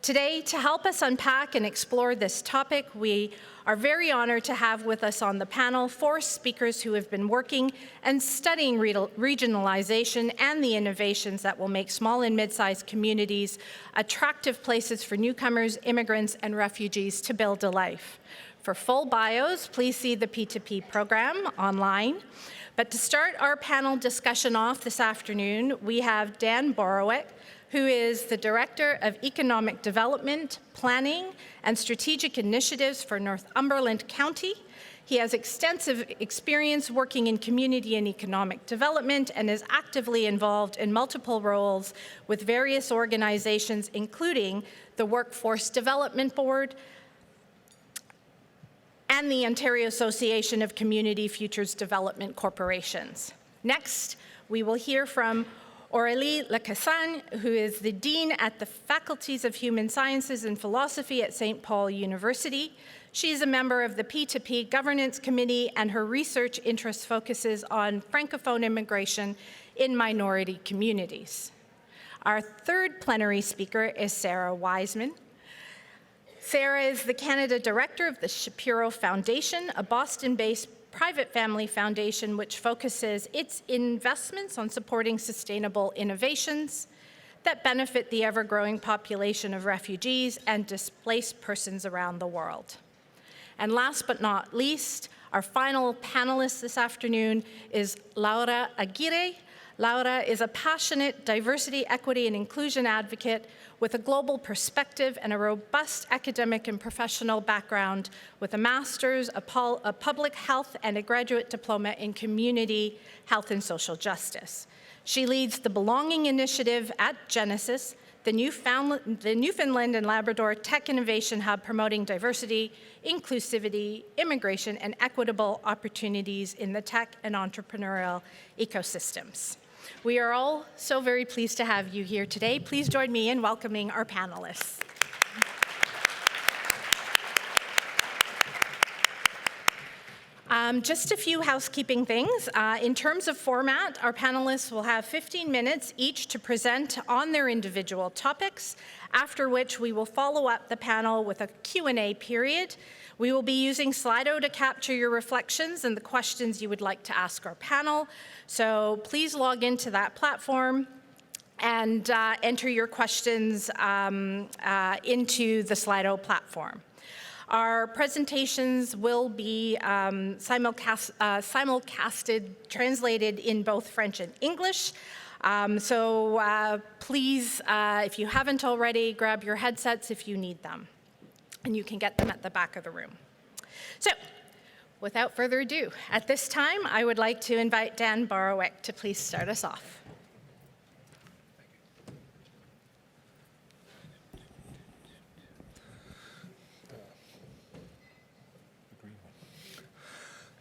Today, to help us unpack and explore this topic, we are very honored to have with us on the panel 4 speakers who have been working and studying regionalization and the innovations that will make small and mid-sized communities attractive places for newcomers, immigrants, and refugees to build a life. For full bios, please see the P2P program online. But to start our panel discussion off this afternoon, we have Dan Borowick, who is the Director of Economic Development, Planning, and Strategic Initiatives for Northumberland County. He has extensive experience working in community and economic development and is actively involved in multiple roles with various organizations, including the Workforce Development Board and the Ontario Association of Community Futures Development Corporations. Next, we will hear from Aurélie Lecassagne, who is the Dean at the Faculties of Human Sciences and Philosophy at St. Paul University. She is a member of the P2P Governance Committee, and her research interest focuses on Francophone immigration in minority communities. Our third plenary speaker is Sarah Wiseman. Sarah is the Canada Director of the Shapiro Foundation, a Boston-based private family foundation which focuses its investments on supporting sustainable innovations that benefit the ever-growing population of refugees and displaced persons around the world. And last but not least, our final panelist this afternoon is Laura Aguirre. Laura is a passionate diversity, equity, and inclusion advocate with a global perspective and a robust academic and professional background with a master's, a public health, and a graduate diploma in community health and social justice. She leads the Belonging Initiative at Genesis, the Newfoundland and Labrador Tech Innovation Hub promoting diversity, inclusivity, immigration, and equitable opportunities in the tech and entrepreneurial ecosystems. We are all so very pleased to have you here today. Please join me in welcoming our panelists. Just a few housekeeping things. In terms of format, our panelists will have 15 minutes each to present on their individual topics, after which we will follow up the panel with a Q&A period. We will be using Slido to capture your reflections and the questions you would like to ask our panel. So please log into that platform and enter your questions into the Slido platform. Our presentations will be simulcasted, translated in both French and English. So please, if you haven't already, grab your headsets if you need them. And you can get them at the back of the room. So, without further ado, at this time, I would like to invite Dan Borowick to please start us off.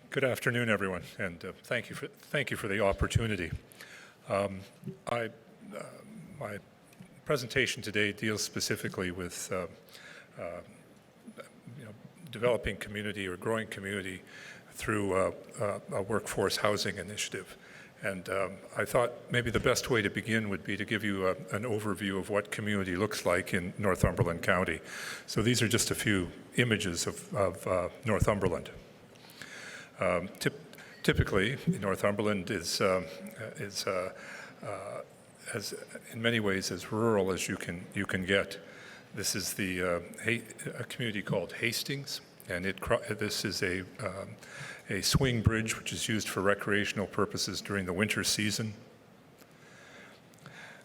Good afternoon, everyone, and thank you for the opportunity. My presentation today deals specifically with developing community or growing community through a workforce housing initiative. And I thought maybe the best way to begin would be to give you an overview of what community looks like in Northumberland County. So these are just a few images of Northumberland. Typically, Northumberland is as in many ways as rural as you can get. This is a community called Hastings, and this is a swing bridge which is used for recreational purposes during the winter season.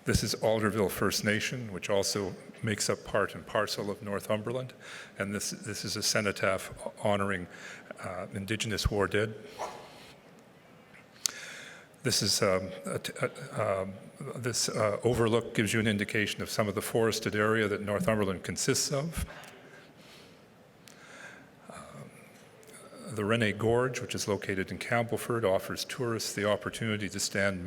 This is Alderville First Nation, which also makes up part and parcel of Northumberland, and this is a cenotaph honoring Indigenous war dead. This is this overlook gives you an indication of some of the forested area that Northumberland consists of. The Rene Gorge, which is located in Campbellford, offers tourists the opportunity to stand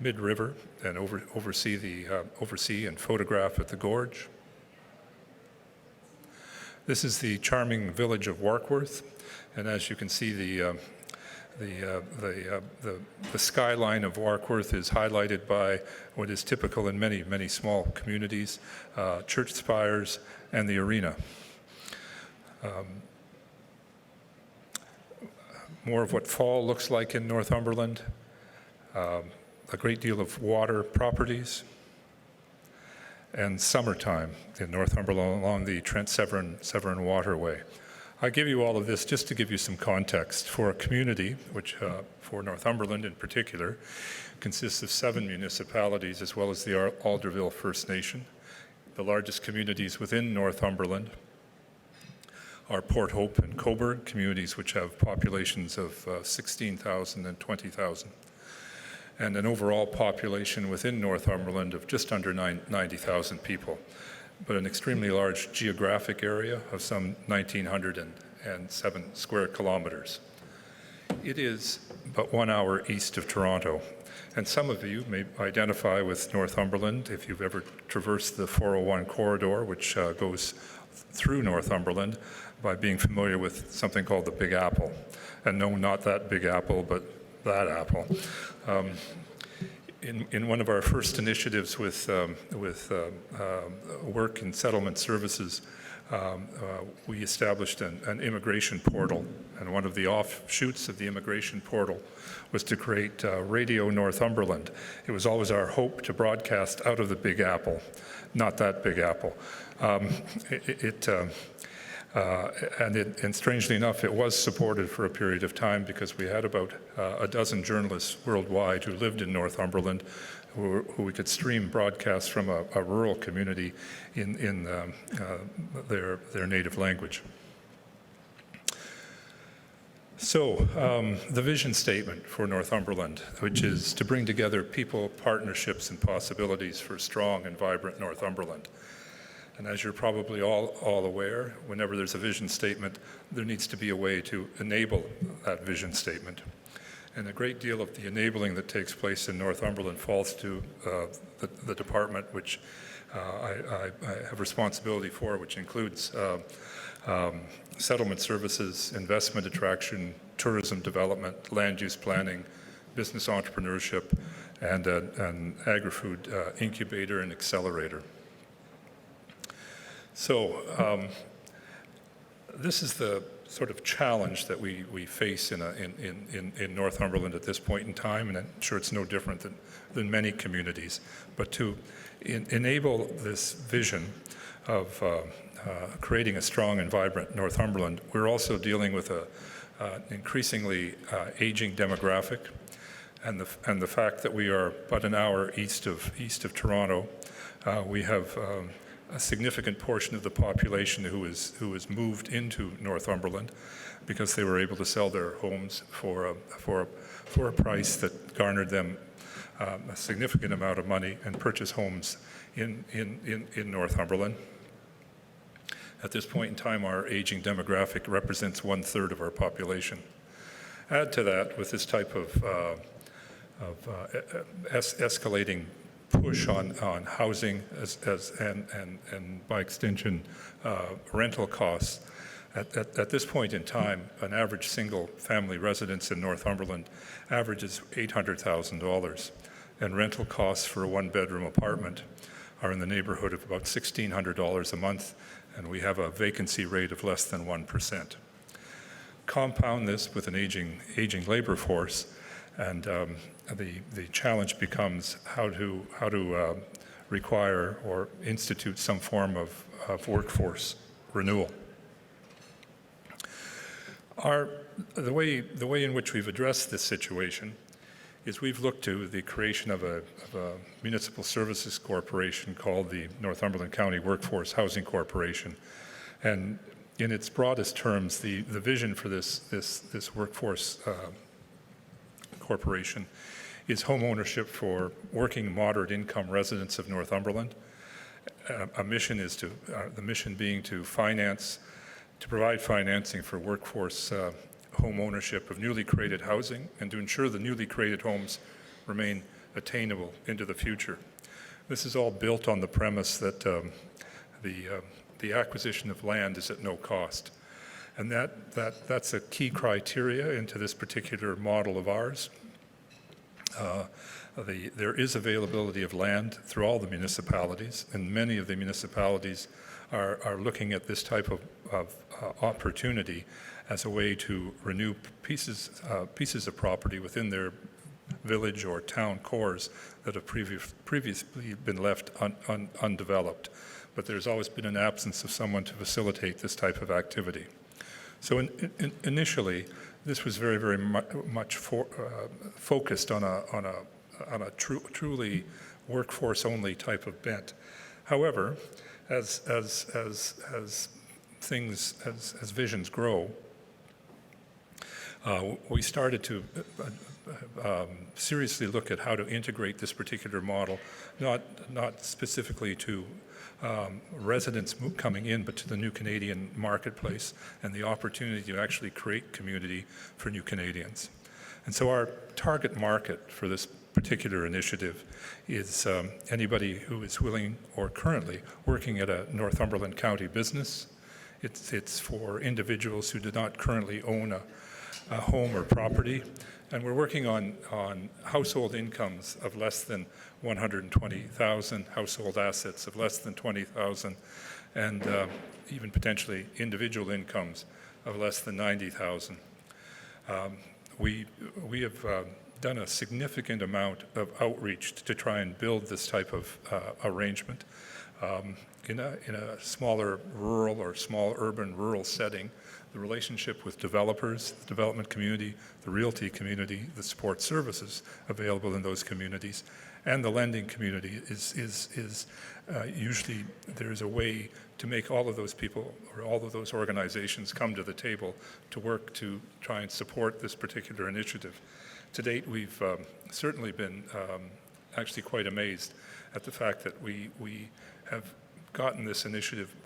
mid-river and oversee and photograph at the gorge. This is the charming village of Warkworth, and as you can see, The skyline of Warkworth is highlighted by what is typical in many, many small communities, church spires and the arena. More of what fall looks like in Northumberland, a great deal of water properties, and summertime in Northumberland along the Trent-Severn Waterway. I give you all of this just to give you some context for a community, which for Northumberland in particular, consists of 7 municipalities as well as the Alderville First Nation. The largest communities within Northumberland are Port Hope and Cobourg, communities which have populations of 16,000 and 20,000, and an overall population within Northumberland of just under 90,000 people, but an extremely large geographic area of some 1,907 square kilometers. It is about 1 hour east of Toronto, and some of you may identify with Northumberland if you've ever traversed the 401 corridor, which goes through Northumberland, by being familiar with something called the Big Apple. And no, not that Big Apple, but that apple. In one of our first initiatives with work in settlement services, we established an immigration portal, and one of the offshoots of the immigration portal was to create Radio Northumberland. It was always our hope to broadcast out of the Big Apple, not that Big Apple. And strangely enough, it was supported for a period of time because we had about a dozen journalists worldwide who lived in Northumberland who we could stream broadcasts from a rural community in their native language. So the vision statement for Northumberland, which is to bring together people, partnerships, and possibilities for strong and vibrant Northumberland. And as you're probably all aware, whenever there's a vision statement, there needs to be a way to enable that vision statement. And a great deal of the enabling that takes place in Northumberland falls to the department which I have responsibility for, which includes settlement services, investment attraction, tourism development, land use planning, business entrepreneurship, and an agri-food incubator and accelerator. So this is the sort of challenge that we face in Northumberland at this point in time, and I'm sure it's no different than many communities. But to enable this vision of creating a strong and vibrant Northumberland, we're also dealing with an increasingly aging demographic, and the fact that we are but an hour east of Toronto. We have a significant portion of the population who has moved into Northumberland because they were able to sell their homes for a price that garnered them a significant amount of money and purchase homes in Northumberland. At this point in time, our aging demographic represents 1/3 of our population. Add to that, with this type of escalating push on housing and by extension rental costs. At this point in time, an average single family residence in Northumberland averages $800,000, and rental costs for a 1-bedroom apartment are in the neighborhood of about $1,600 a month, and we have a vacancy rate of less than 1%. Compound this with an aging labor force, and the challenge becomes how to require or institute some form of workforce renewal. The way in which we've addressed this situation is we've looked to the creation of a municipal services corporation called the Northumberland County Workforce Housing Corporation, and in its broadest terms, the vision for this workforce corporation is home ownership for working moderate income residents of Northumberland. The mission being to provide financing for workforce home ownership of newly created housing and to ensure the newly created homes remain attainable into the future. This is all built on the premise that the acquisition of land is at no cost. And that's a key criteria into this particular model of ours. There is availability of land through all the municipalities, and many of the municipalities are looking at this type of opportunity as a way to renew pieces of property within their village or town cores that have previously been left undeveloped. But there's always been an absence of someone to facilitate this type of activity. So initially, this was very much focused on a truly workforce-only type of bent. However, as visions grow, we started to seriously look at how to integrate this particular model, not specifically to residents coming in, but to the new Canadian marketplace and the opportunity to actually create community for new Canadians. And so our target market for this particular initiative is anybody who is willing or currently working at a Northumberland County business. It's for individuals who do not currently own a home or property. And we're working on household incomes of less than 120,000, household assets of less than 20,000, and even potentially individual incomes of less than 90,000. We have done a significant amount of outreach to try and build this type of arrangement in a smaller rural or small urban rural setting. The relationship with developers, the development community, the realty community, the support services available in those communities, and the lending community is usually there's a way to make all of those people or all of those organizations come to the table to work to try and support this particular initiative. To date, we've certainly been actually quite amazed at the fact that we have gotten this initiative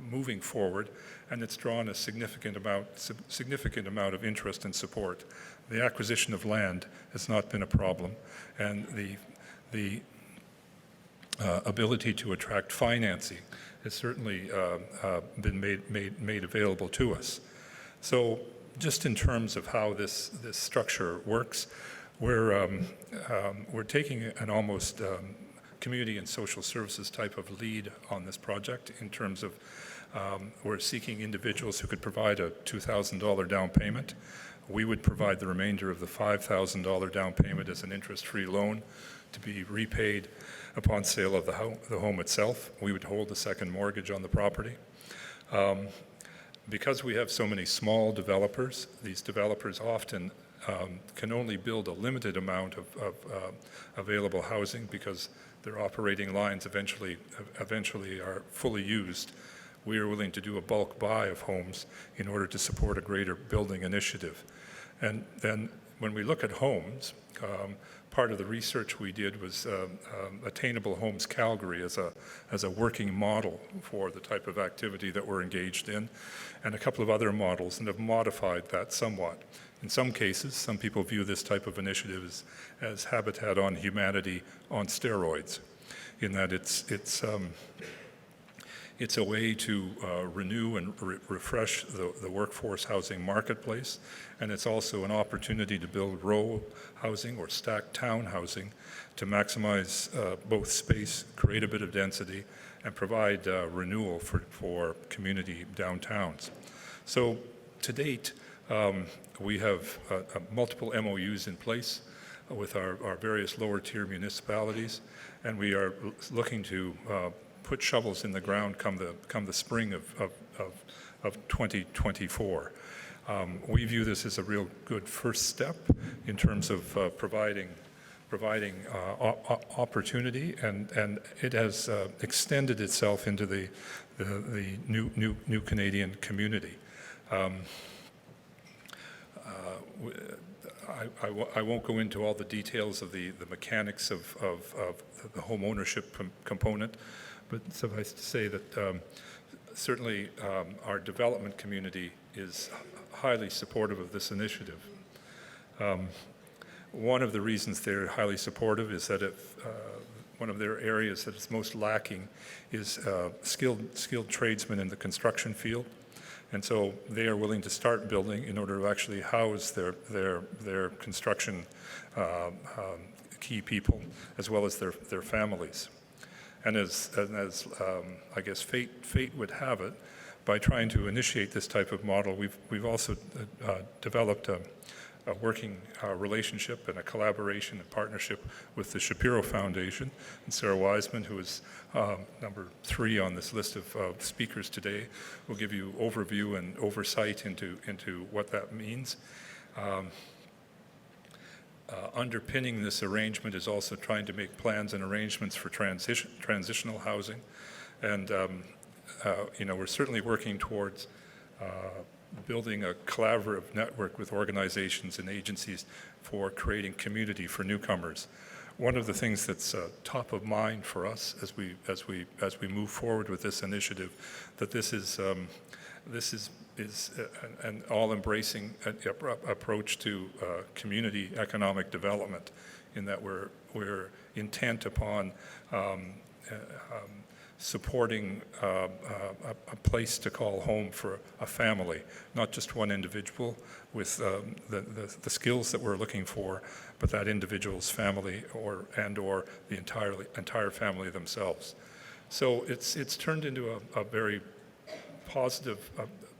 moving forward, and it's drawn a significant amount of interest and support. The acquisition of land has not been a problem, and the ability to attract financing has certainly been made available to us. So, just in terms of how this structure works, we're taking an almost community and social services type of lead on this project in terms of we're seeking individuals who could provide a $2,000 down payment. We would provide the remainder of the $5,000 down payment as an interest-free loan to be repaid upon sale of the home itself. We would hold the second mortgage on the property. Because we have so many small developers, these developers often can only build a limited amount of available housing because their operating lines eventually are fully used. We are willing to do a bulk buy of homes in order to support a greater building initiative. And then when we look at homes, part of the research we did was Attainable Homes Calgary as a working model for the type of activity that we're engaged in, and a couple of other models, and have modified that somewhat. In some cases, some people view this type of initiative as Habitat on Humanity on steroids, in that it's a way to renew and refresh the workforce housing marketplace, and it's also an opportunity to build row housing or stacked town housing to maximize both space, create a bit of density, and provide renewal for community downtowns. So to date, we have multiple MOUs in place with our various lower tier municipalities, and we are looking to put shovels in the ground come the spring of 2024. We view this as a real good first step in terms of providing opportunity, and it has extended itself into the new Canadian community. I won't go into all the details of the mechanics of the home ownership component, but suffice to say that certainly our development community is highly supportive of this initiative. One of the reasons they're highly supportive is that one of their areas that is most lacking is skilled tradesmen in the construction field. And so they are willing to start building in order to actually house their construction key people, as well as their families. And as I guess fate would have it, by trying to initiate this type of model, we've also developed a working relationship and a collaboration and partnership with the Shapiro Foundation. And Sarah Wiseman, who is number 3 on this list of speakers today, will give you overview and oversight into what that means. Underpinning this arrangement is also trying to make plans and arrangements for transitional housing. And we're certainly working towards building a collaborative network with organizations and agencies for creating community for newcomers. One of the things that's top of mind for us as we move forward with this initiative, that this is an all-embracing approach to community economic development, in that we're intent upon supporting a place to call home for a family, not just one individual with the skills that we're looking for, but that individual's family or the entire family themselves. So it's turned into a very positive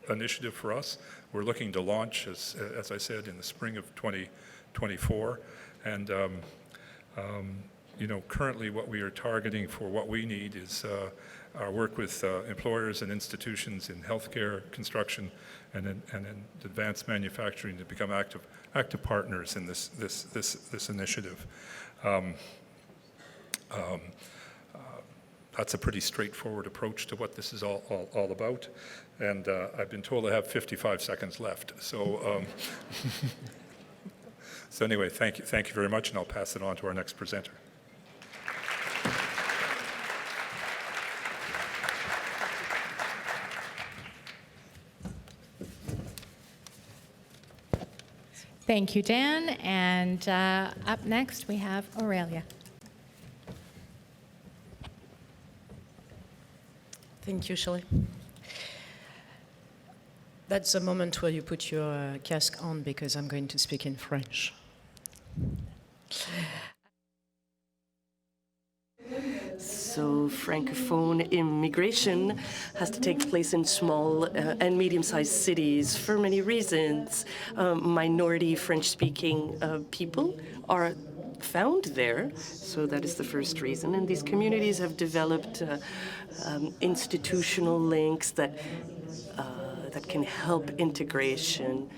initiative for us. We're looking to launch, as I said, in the spring of 2024, and currently what we are targeting for what we need is our work with employers and institutions in healthcare, construction, and in advanced manufacturing to become active partners in this initiative. That's a pretty straightforward approach to what this is all about, and I've been told I have 55 seconds left. So, so anyway, thank you very much, and I'll pass it on to our next presenter. Thank you, Dan. And up next, we have Aurelia. Thank you, Shelly. That's a moment where you put your casque on, because I'm going to speak in French. So Francophone immigration has to take place in small and medium-sized cities for many reasons. Minority French-speaking people are found there, so that is the first reason. And these communities have developed institutional links that can help integration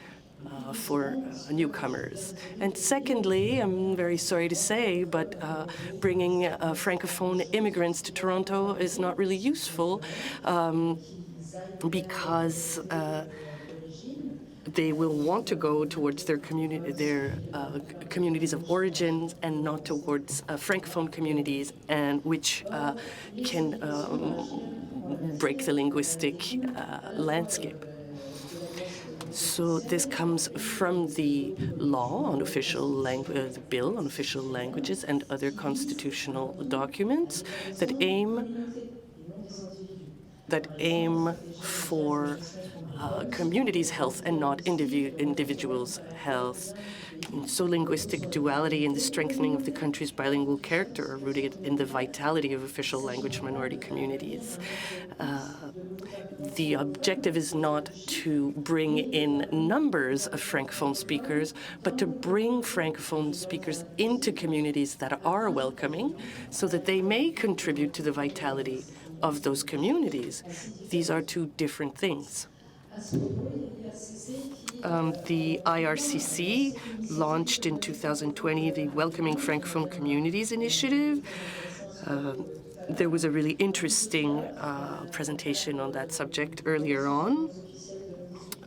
for newcomers. And secondly, I'm very sorry to say, but bringing Francophone immigrants to Toronto is not really useful because they will want to go towards their communities of origin and not towards Francophone communities, and which can break the linguistic landscape. So this comes from the law on official language, the bill on official languages, and other constitutional documents that aim for communities' health and not individuals' health. So linguistic duality and the strengthening of the country's bilingual character are rooted in the vitality of official language minority communities. The objective is not to bring in numbers of Francophone speakers, but to bring Francophone speakers into communities that are welcoming so that they may contribute to the vitality of those communities. These are two different things. The IRCC launched in 2020 the Welcoming Francophone Communities Initiative. There was a really interesting presentation on that subject earlier on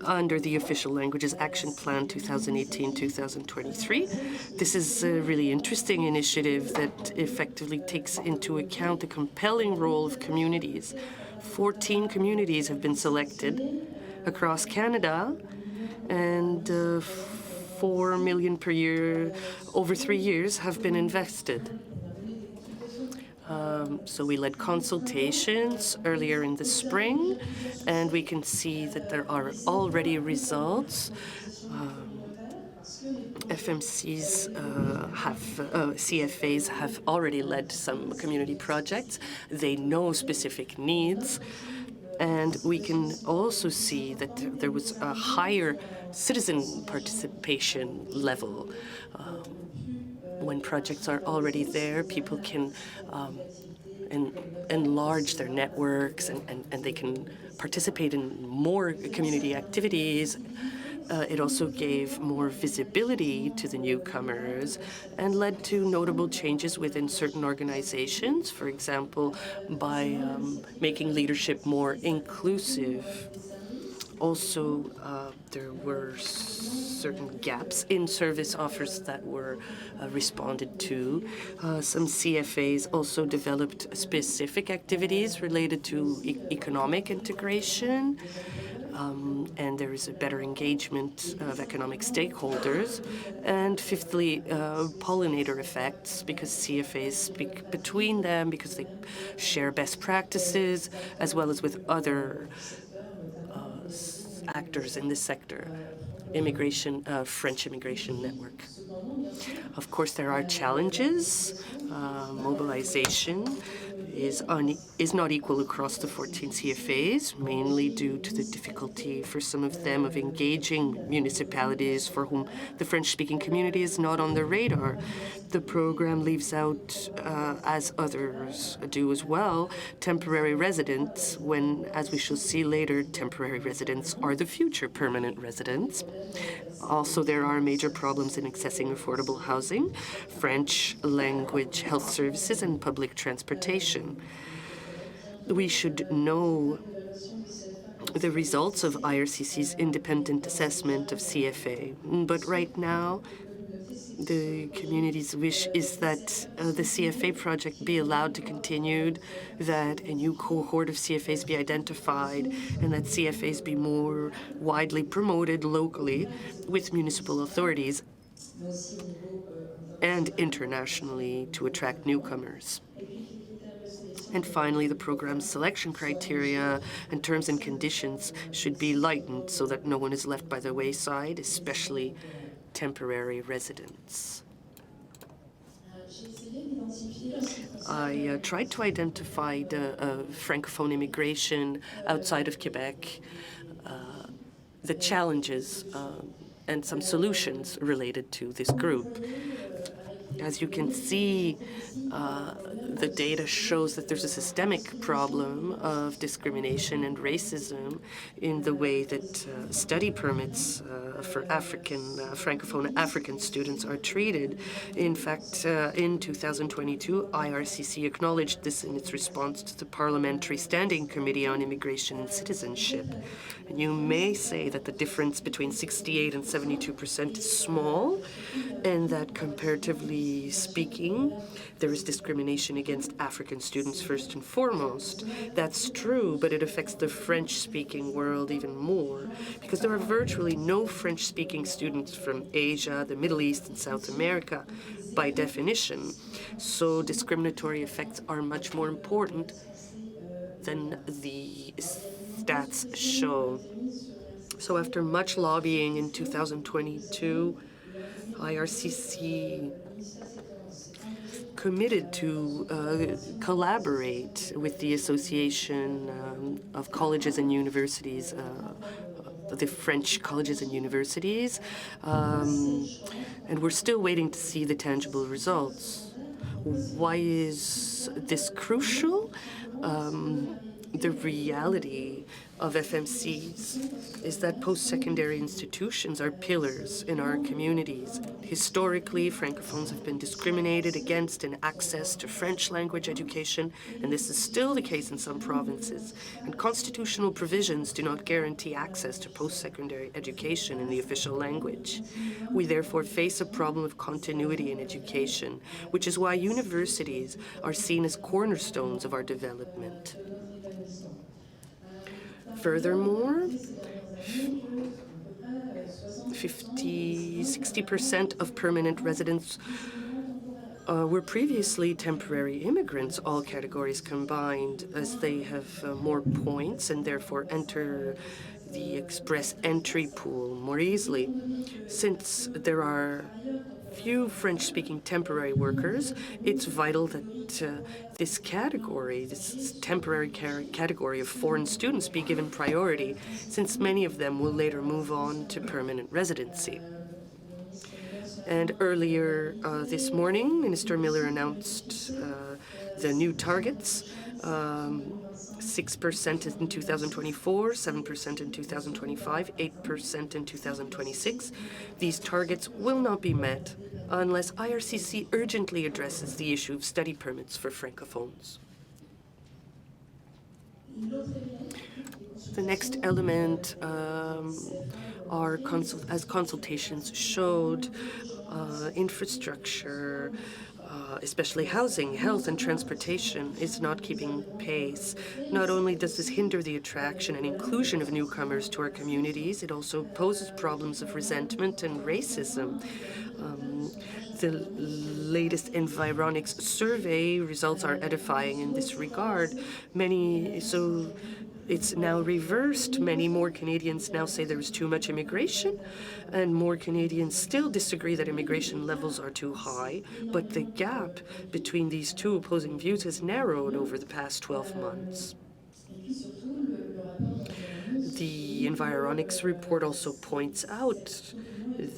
under the Official Languages Action Plan 2018-2023. This is a really interesting initiative that effectively takes into account the compelling role of communities. 14 communities have been selected across Canada, and 4 million per year over 3 years have been invested. So we led consultations earlier in the spring, and we can see that there are already results. CFAs have already led some community projects. They know specific needs. And we can also see that there was a higher citizen participation level. When projects are already there, people can enlarge their networks and they can participate in more community activities. It also gave more visibility to the newcomers and led to notable changes within certain organizations, for example, by making leadership more inclusive. Also, there were certain gaps in service offers that were responded to. Some CFAs also developed specific activities related to economic integration. And there is a better engagement of economic stakeholders. And fifthly, pollinator effects, because CFAs speak between them, because they share best practices, as well as with other actors in this sector. French immigration network. Of course, there are challenges. Mobilization is not equal across the 14 CFAs, mainly due to the difficulty for some of them of engaging municipalities for whom the French-speaking community is not on the radar. The program leaves out, as others do as well, temporary residents, when, as we shall see later, temporary residents are the future permanent residents. Also, there are major problems in accessing affordable housing, French language health services, and public transportation. We should know the results of IRCC's independent assessment of CFA, but right now, the community's wish is that the CFA project be allowed to continue, that a new cohort of CFAs be identified, and that CFAs be more widely promoted locally with municipal authorities and internationally to attract newcomers. And finally, the program's selection criteria and terms and conditions should be lightened so that no one is left by the wayside, especially temporary residents. I tried to identify the Francophone immigration outside of Quebec, the challenges and some solutions related to this group. As you can see, the data shows that there's a systemic problem of discrimination and racism in the way that study permits for Francophone African students are treated. In fact, in 2022, IRCC acknowledged this in its response to the Parliamentary Standing Committee on Immigration and Citizenship. And you may say that the difference between 68% and 72% is small, and that comparatively speaking, there is discrimination against African students first and foremost. That's true, but it affects the French-speaking world even more, because there are virtually no French-speaking students from Asia, the Middle East, and South America, by definition. So discriminatory effects are much more important than the stats show. So after much lobbying in 2022, IRCC committed to collaborate with the Association of Colleges and Universities, the French colleges and universities, and we're still waiting to see the tangible results. Why is this crucial? The reality of FMCs is that post-secondary institutions are pillars in our communities. Historically, Francophones have been discriminated against in access to French language education, and this is still the case in some provinces. And constitutional provisions do not guarantee access to post-secondary education in the official language. We therefore face a problem of continuity in education, which is why universities are seen as cornerstones of our development. Furthermore, 60% of permanent residents were previously temporary immigrants, all categories combined, as they have more points and therefore enter the express entry pool more easily. Since there are few French-speaking temporary workers, it's vital that this category, this temporary category of foreign students be given priority, since many of them will later move on to permanent residency. And earlier this morning, Minister Miller announced the new targets, 6% in 2024, 7% in 2025, 8% in 2026. These targets will not be met unless IRCC urgently addresses the issue of study permits for Francophones. The next element are, as consultations showed, infrastructure, especially housing, health, and transportation, is not keeping pace. Not only does this hinder the attraction and inclusion of newcomers to our communities, it also poses problems of resentment and racism. The latest Environics survey results are edifying in this regard. It's now reversed. Many more Canadians now say there is too much immigration, and more Canadians still disagree that immigration levels are too high. But the gap between these two opposing views has narrowed over the past 12 months. The Environics report also points out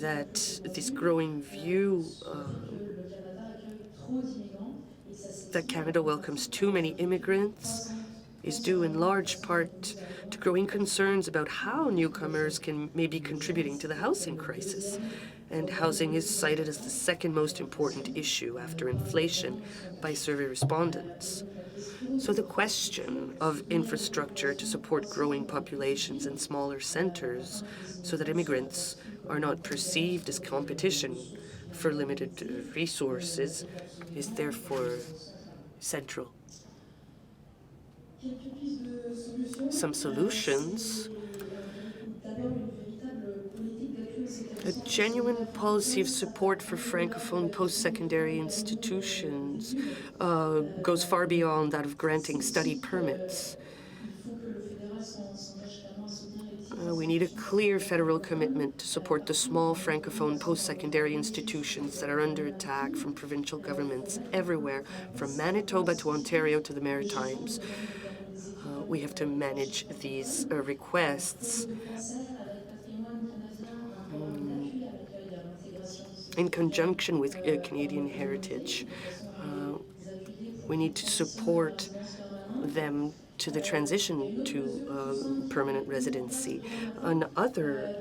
that this growing view that Canada welcomes too many immigrants is due in large part to growing concerns about how newcomers may be contributing to the housing crisis. And housing is cited as the second most important issue after inflation by survey respondents. So the question of infrastructure to support growing populations in smaller centers so that immigrants are not perceived as competition for limited resources is therefore central. Some solutions. A genuine policy of support for Francophone post-secondary institutions goes far beyond that of granting study permits. We need a clear federal commitment to support the small Francophone post-secondary institutions that are under attack from provincial governments everywhere, from Manitoba to Ontario to the Maritimes. We have to manage these requests in conjunction with Canadian heritage. We need to support them to the transition to permanent residency. Another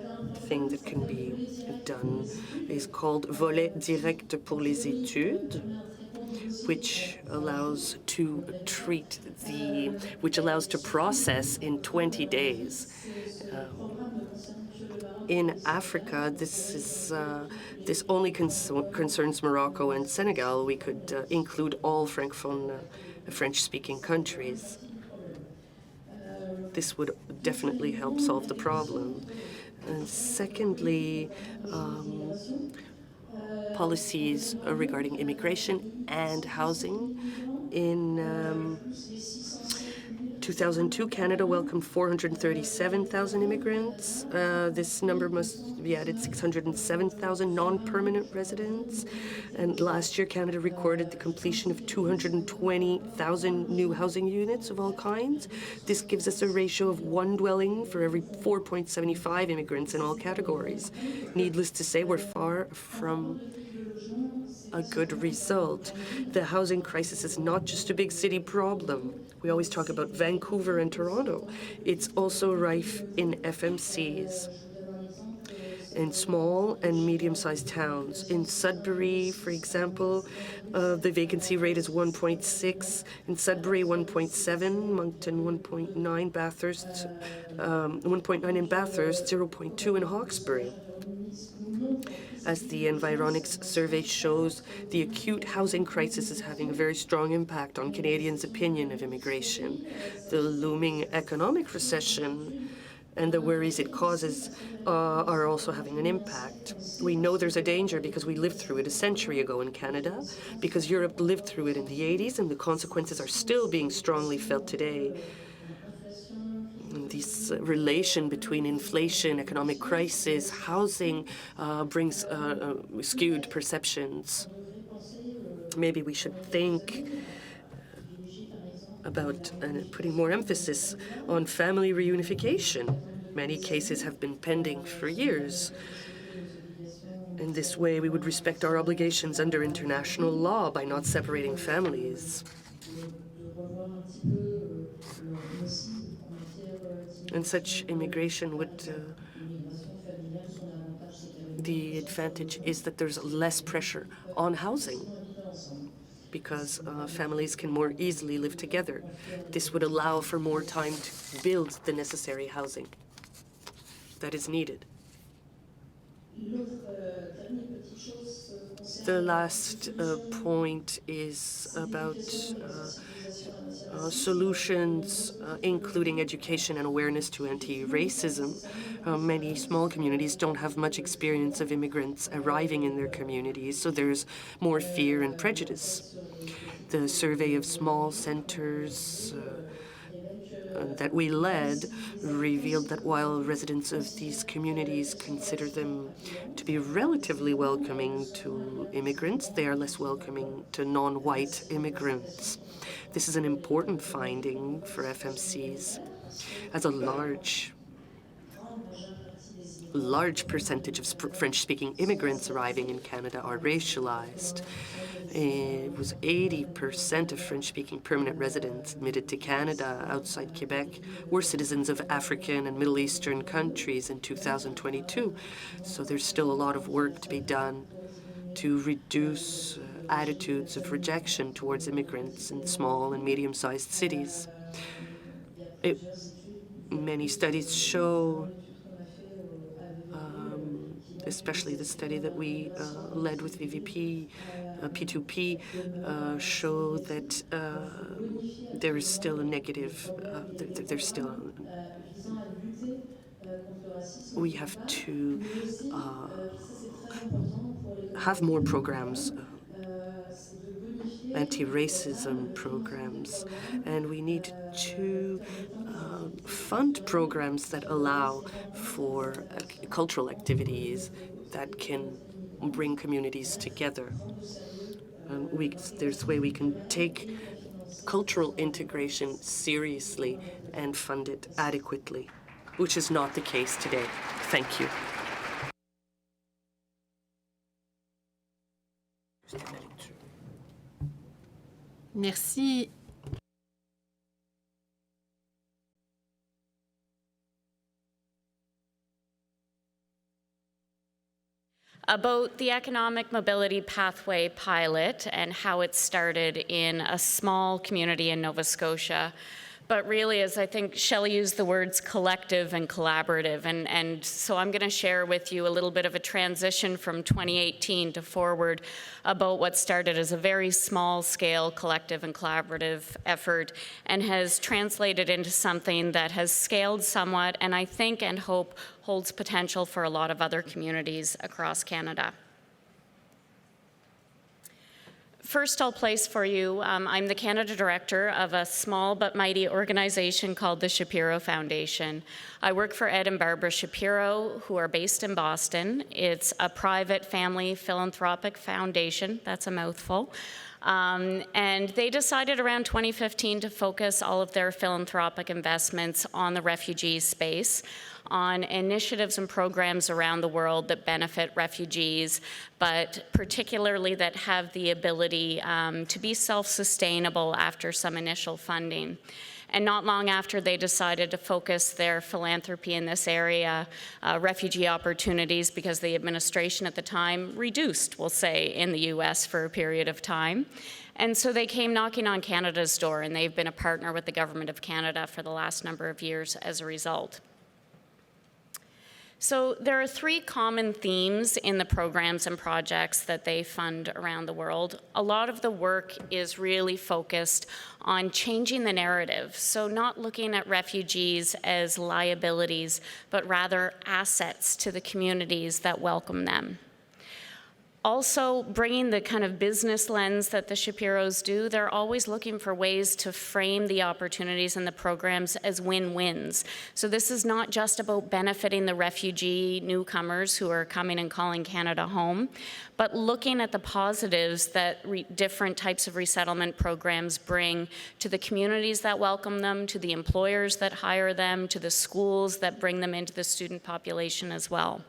thing that can be done is called Volet Direct pour les études, which allows to process in 20 days. In Africa, this only concerns Morocco and Senegal. We could include all Francophone, French-speaking countries. This would definitely help solve the problem. And secondly, policies regarding immigration and housing. In 2002, Canada welcomed 437,000 immigrants. This number must be added 607,000 non-permanent residents. And last year, Canada recorded the completion of 220,000 new housing units of all kinds. This gives us a ratio of one dwelling for every 4.75 immigrants in all categories. Needless to say, we're far from a good result. The housing crisis is not just a big city problem. We always talk about Vancouver and Toronto. It's also rife in FMCs, in small and medium-sized towns. In Sudbury, for example, the vacancy rate is 1.6. In Sudbury, 1.7. Moncton, 1.9. Bathurst, 1.9 in Bathurst, 0.2 in Hawkesbury. As the Environics survey shows, the acute housing crisis is having a very strong impact on Canadians' opinion of immigration. The looming economic recession and the worries it causes are also having an impact. We know there's a danger because we lived through it a century ago in Canada, because Europe lived through it in the 80s, and the consequences are still being strongly felt today. And this relation between inflation, economic crisis, housing brings skewed perceptions. Maybe we should think about putting more emphasis on family reunification. Many cases have been pending for years. In this way, we would respect our obligations under international law by not separating families. And such immigration would the advantage is that there's less pressure on housing because families can more easily live together. This would allow for more time to build the necessary housing that is needed. The last point is about solutions, including education and awareness to anti-racism. Many small communities don't have much experience of immigrants arriving in their communities, so there's more fear and prejudice. The survey of small centers that we led revealed that while residents of these communities consider them to be relatively welcoming to immigrants, they are less welcoming to non-white immigrants. This is an important finding for FMCs, as a large percentage of French-speaking immigrants arriving in Canada are racialized. It was 80% of French-speaking permanent residents admitted to Canada outside Quebec were citizens of African and Middle Eastern countries in 2022. So there's still a lot of work to be done to reduce attitudes of rejection towards immigrants in small and medium-sized cities. Many studies show, especially the study that we led with VVP, P2P, show that there is still a negative, we have to have more programs, anti-racism programs, and we need to fund programs that allow for cultural activities that can bring communities together. There's a way we can take cultural integration seriously and fund it adequately, which is not the case today. Thank you. Merci. About the economic mobility pathway pilot and how it started in a small community in Nova Scotia. But really, as I think Shelly used the words collective and collaborative, and so I'm going to share with you a little bit of a transition from 2018 to forward about what started as a very small-scale collective and collaborative effort and has translated into something that has scaled somewhat, and I think and hope holds potential for a lot of other communities across Canada. First, I'll place for you, I'm the Canada Director of a small but mighty organization called the Shapiro Foundation. I work for Ed and Barbara Shapiro, who are based in Boston. It's a private family philanthropic foundation, that's a mouthful. And they decided around 2015 to focus all of their philanthropic investments on the refugee space, on initiatives and programs around the world that benefit refugees, but particularly that have the ability to be self-sustainable after some initial funding. And not long after they decided to focus their philanthropy in this area, refugee opportunities, because the administration at the time reduced, we'll say, in the US for a period of time. And so they came knocking on Canada's door, and they've been a partner with the Government of Canada for the last number of years as a result. So there are three common themes in the programs and projects that they fund around the world. A lot of the work is really focused on changing the narrative. So not looking at refugees as liabilities, but rather assets to the communities that welcome them. Also, bringing the kind of business lens that the Shapiros do, they're always looking for ways to frame the opportunities and the programs as win-wins. So this is not just about benefiting the refugee newcomers who are coming and calling Canada home, but looking at the positives that different types of resettlement programs bring to the communities that welcome them, to the employers that hire them, to the schools that bring them into the student population as well.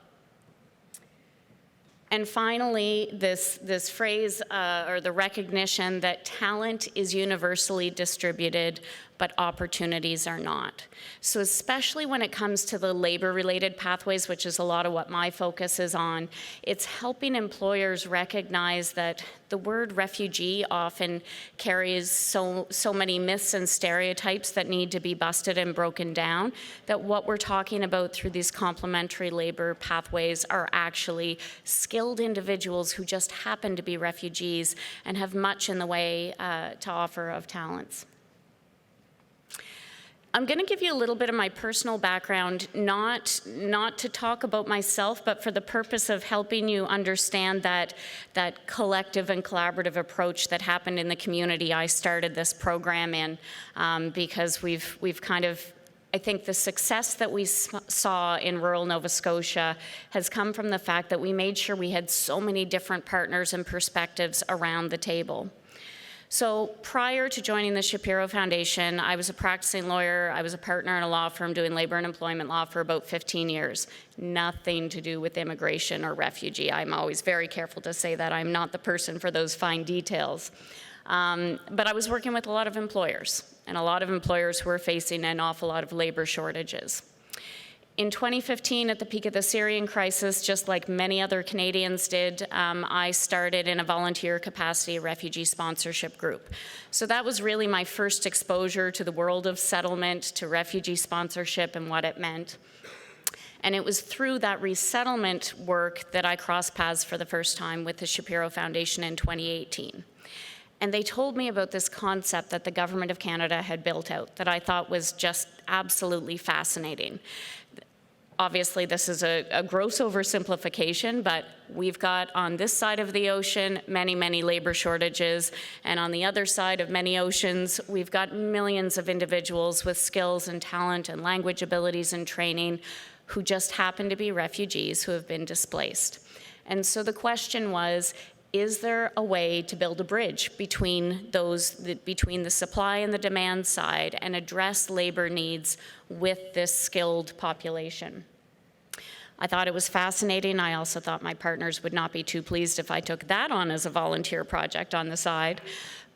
And finally, this phrase, or the recognition that talent is universally distributed, but opportunities are not. So especially when it comes to the labor-related pathways, which is a lot of what my focus is on, it's helping employers recognize that the word refugee often carries so many myths and stereotypes that need to be busted and broken down, that what we're talking about through these complementary labor pathways are actually skilled individuals who just happen to be refugees and have much in the way to offer of talents. I'm going to give you a little bit of my personal background, not to talk about myself, but for the purpose of helping you understand that collective and collaborative approach that happened in the community I started this program in, because we've kind of, I think the success that we saw in rural Nova Scotia has come from the fact that we made sure we had so many different partners and perspectives around the table. So prior to joining the Shapiro Foundation, I was a practicing lawyer. I was a partner in a law firm doing labor and employment law for about 15 years. Nothing to do with immigration or refugee. I'm always very careful to say that I'm not the person for those fine details. But I was working with a lot of employers, and a lot of employers who were facing an awful lot of labor shortages. In 2015, at the peak of the Syrian crisis, just like many other Canadians did, I started in a volunteer capacity a refugee sponsorship group. So that was really my first exposure to the world of settlement, to refugee sponsorship and what it meant. And it was through that resettlement work that I crossed paths for the first time with the Shapiro Foundation in 2018. And they told me about this concept that the Government of Canada had built out that I thought was just absolutely fascinating. Obviously, this is a gross oversimplification, but we've got on this side of the ocean many, many labor shortages, and on the other side of many oceans, we've got millions of individuals with skills and talent and language abilities and training who just happen to be refugees who have been displaced. And so the question was, is there a way to build a bridge between between the supply and the demand side and address labor needs with this skilled population? I thought it was fascinating. I also thought my partners would not be too pleased if I took that on as a volunteer project on the side.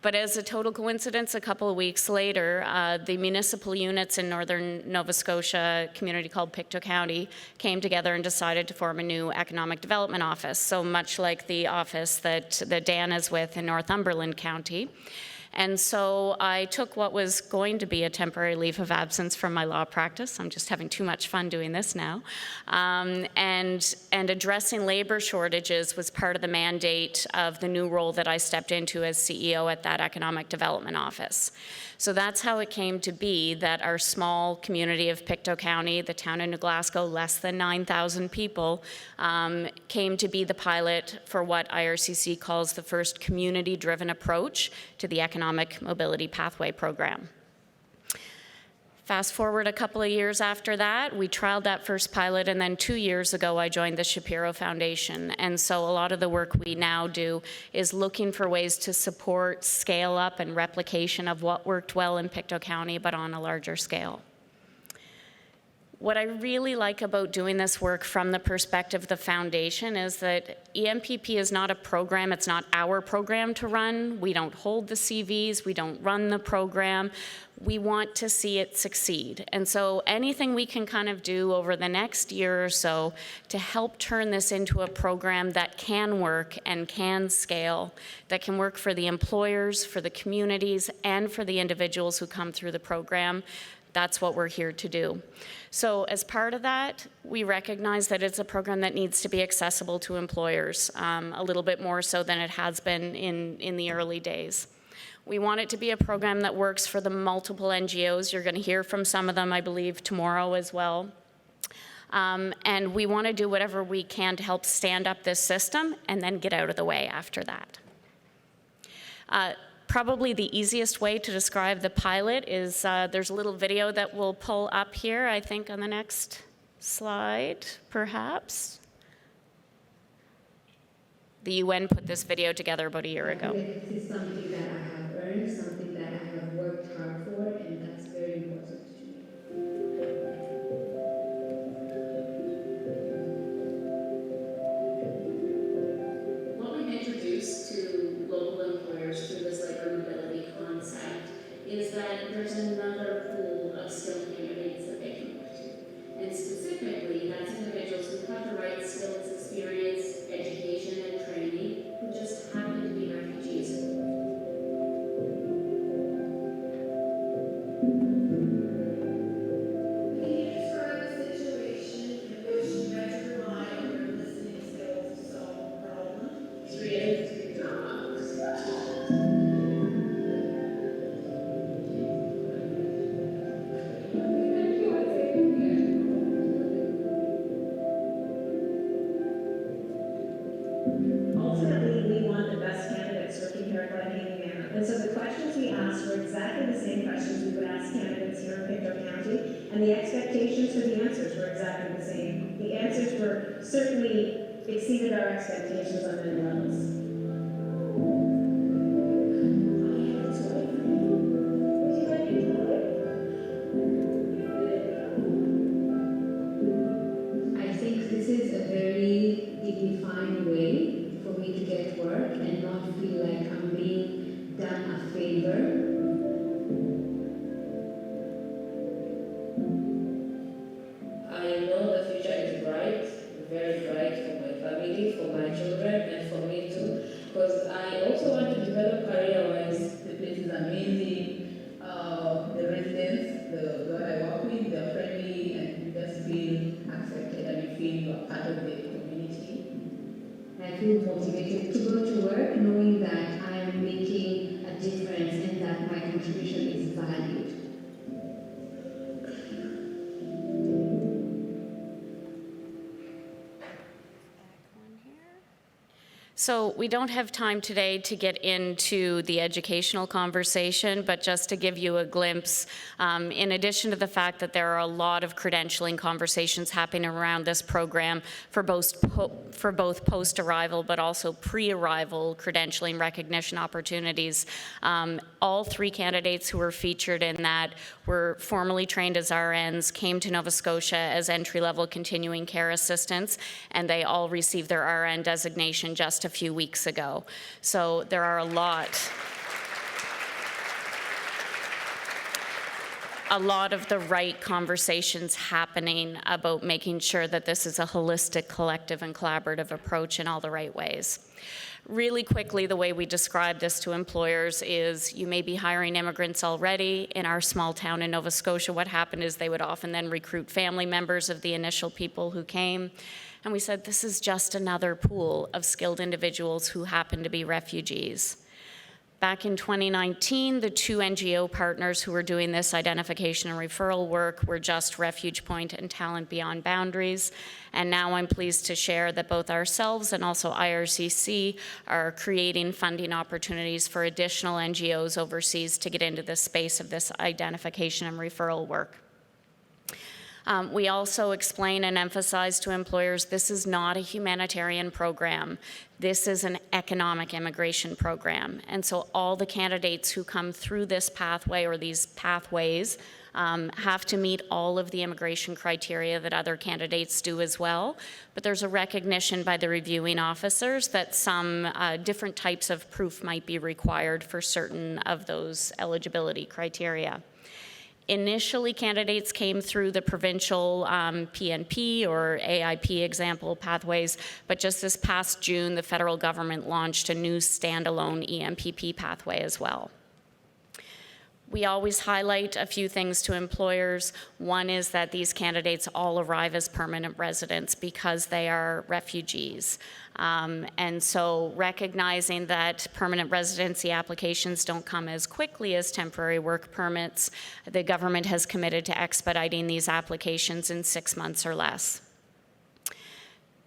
But as a total coincidence, a couple of weeks later, the municipal units in northern Nova Scotia, a community called Pictou County, came together and decided to form a new economic development office, so much like the office that Dan is with in Northumberland County. And so I took what was going to be a temporary leave of absence from my law practice. I'm just having too much fun doing this now. And addressing labor shortages was part of the mandate of the new role that I stepped into as CEO at that Economic Development Office. So that's how it came to be that our small community of Pictou County, the town of New Glasgow, less than 9,000 people, came to be the pilot for what IRCC calls the first community-driven approach to the Economic Mobility Pathway Program. Fast forward a couple of years after that, we trialed that first pilot, and then 2 years ago, I joined the Shapiro Foundation. And so a lot of the work we now do is looking for ways to support scale up and replication of what worked well in Pictou County, but on a larger scale. What I really like about doing this work from the perspective of the foundation is that EMPP is not a program, it's not our program to run. We don't hold the CVs, we don't run the program. We want to see it succeed. And so anything we can kind of do over the next year or so to help turn this into a program that can work and can scale, that can work for the employers, for the communities, and for the individuals who come through the program, That's what we're here to do. So as part of that, we recognize that it's a program that needs to be accessible to employers, a little bit more so than it has been in the early days. We want it to be a program that works for the multiple NGOs. You're going to hear from some of them, I believe, tomorrow as well. And we want to do whatever we can to help stand up this system and then get out of the way after that. Probably the easiest way to describe the pilot is there's a little video that we'll pull up here, I think on the next slide, perhaps. The UN put this video together about a year ago. This is something that I have earned, something that I have worked hard for, and that's very important to me. What we've introduced to local employers through this labor mobility concept is that there's another pool of skilled candidates that they can look to. And specifically, that's individuals who have the right skills, experience, education, and training, who just happen to be refugees. Can you describe a situation in which you had to rely on your listening skills to solve a problem? Ultimately, we want the best candidates working here at Glenhaven. And so the questions we asked were exactly the same questions we would ask candidates here in Pictou County, and the expectations for the answers were exactly the same. The answers were certainly exceeded our expectations on many levels. I think this is a very dignified way for me to get work and not feel like I'm being done a favor. I know the future is bright, very bright for my family, for my children, and for me too. Because I also want to develop career-wise. The place is amazing. The residents, the girl I work with, they're friendly, and you just feel accepted and you feel you are part of the community. I feel motivated to go to work knowing that I am making a difference and that my contribution is valued. So we don't have time today to get into the educational conversation, but just to give you a glimpse, in addition to the fact that there are a lot of credentialing conversations happening around this program for both post-arrival but also pre-arrival credentialing recognition opportunities, all three candidates who were featured in that were formally trained as RNs, came to Nova Scotia as entry-level continuing care assistants, and they all received their RN designation just a few weeks ago. So there are a lot of the right conversations happening about making sure that this is a holistic, collective, and collaborative approach in all the right ways. Really quickly, the way we describe this to employers is you may be hiring immigrants already. In our small town in Nova Scotia, what happened is they would often then recruit family members of the initial people who came. And we said, this is just another pool of skilled individuals who happen to be refugees. Back in 2019, the two NGO partners who were doing this identification and referral work were just Refuge Point and Talent Beyond Boundaries. And now I'm pleased to share that both ourselves and also IRCC are creating funding opportunities for additional NGOs overseas to get into the space of this identification and referral work. We also explain and emphasize to employers this is not a humanitarian program. This is an economic immigration program. And so all the candidates who come through this pathway or these pathways have to meet all of the immigration criteria that other candidates do as well. But there's a recognition by the reviewing officers that some different types of proof might be required for certain of those eligibility criteria. Initially, candidates came through the provincial PNP or AIP example pathways, but just this past June, the federal government launched a new standalone EMPP pathway as well. We always highlight a few things to employers. One is that these candidates all arrive as permanent residents because they are refugees. And so recognizing that permanent residency applications don't come as quickly as temporary work permits, the government has committed to expediting these applications in 6 months or less.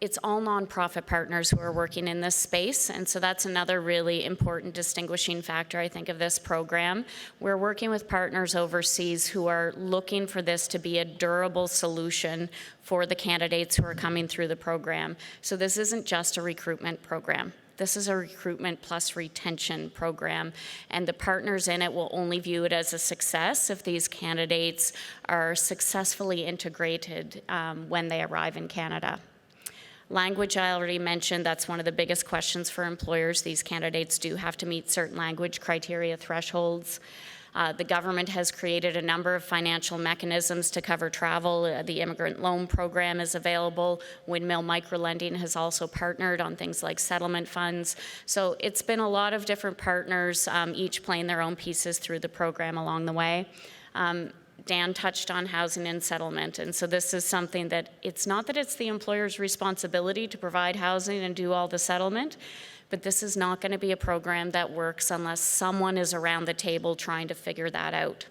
It's all nonprofit partners who are working in this space, and so that's another really important distinguishing factor, I think, of this program. We're working with partners overseas who are looking for this to be a durable solution for the candidates who are coming through the program. So this isn't just a recruitment program. This is a recruitment plus retention program, and the partners in it will only view it as a success if these candidates are successfully integrated when they arrive in Canada. Language, I already mentioned, that's one of the biggest questions for employers. These candidates do have to meet certain language criteria thresholds. The government has created a number of financial mechanisms to cover travel. The immigrant loan program is available. Windmill Microlending has also partnered on things like settlement funds. So it's been a lot of different partners, each playing their own pieces through the program along the way. Dan touched on housing and settlement, and so this is something that it's not that it's the employer's responsibility to provide housing and do all the settlement, but this is not going to be a program that works unless someone is around the table trying to figure that out.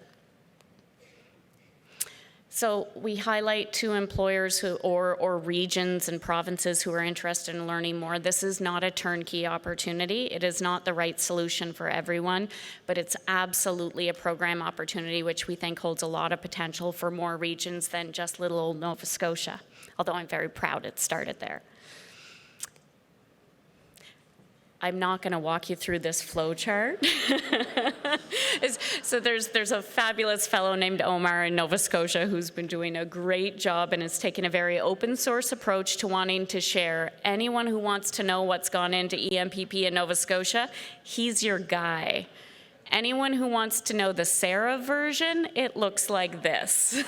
So we highlight to employers who, or regions and provinces who are interested in learning more, this is not a turnkey opportunity. It is not the right solution for everyone, but it's absolutely a program opportunity which we think holds a lot of potential for more regions than just little old Nova Scotia, although I'm very proud it started there. I'm not going to walk you through this flow chart. So there's a fabulous fellow named Omar in Nova Scotia who's been doing a great job and has taken a very open source approach to wanting to share. Anyone who wants to know what's gone into EMPP in Nova Scotia, he's your guy. Anyone who wants to know the Sarah version, it looks like this.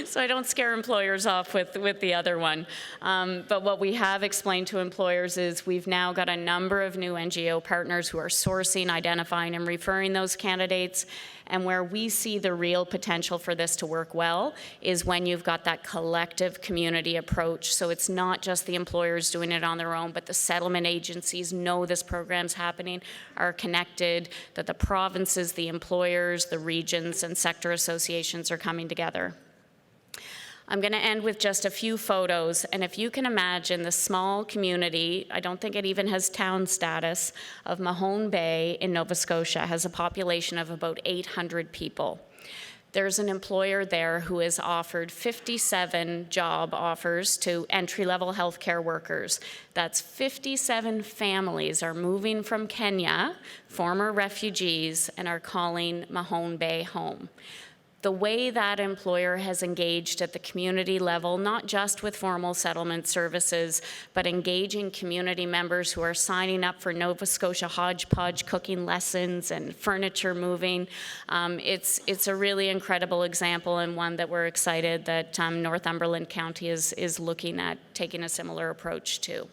So I don't scare employers off with the other one. But what we have explained to employers is we've now got a number of new NGO partners who are sourcing, identifying, and referring those candidates. And where we see the real potential for this to work well is when you've got that collective community approach. So it's not just the employers doing it on their own, but the settlement agencies know this program's happening, are connected, that the provinces, the employers, the regions, and sector associations are coming together. I'm going to end with just a few photos, and if you can imagine the small community, I don't think it even has town status, of Mahone Bay in Nova Scotia has a population of about 800 people. There's an employer there who has offered 57 job offers to entry-level healthcare workers. That's 57 families are moving from Kenya, former refugees, and are calling Mahone Bay home. The way that employer has engaged at the community level, not just with formal settlement services, but engaging community members who are signing up for Nova Scotia hodgepodge cooking lessons and furniture moving. It's a really incredible example, and one that we're excited that Northumberland County is looking at taking a similar approach to.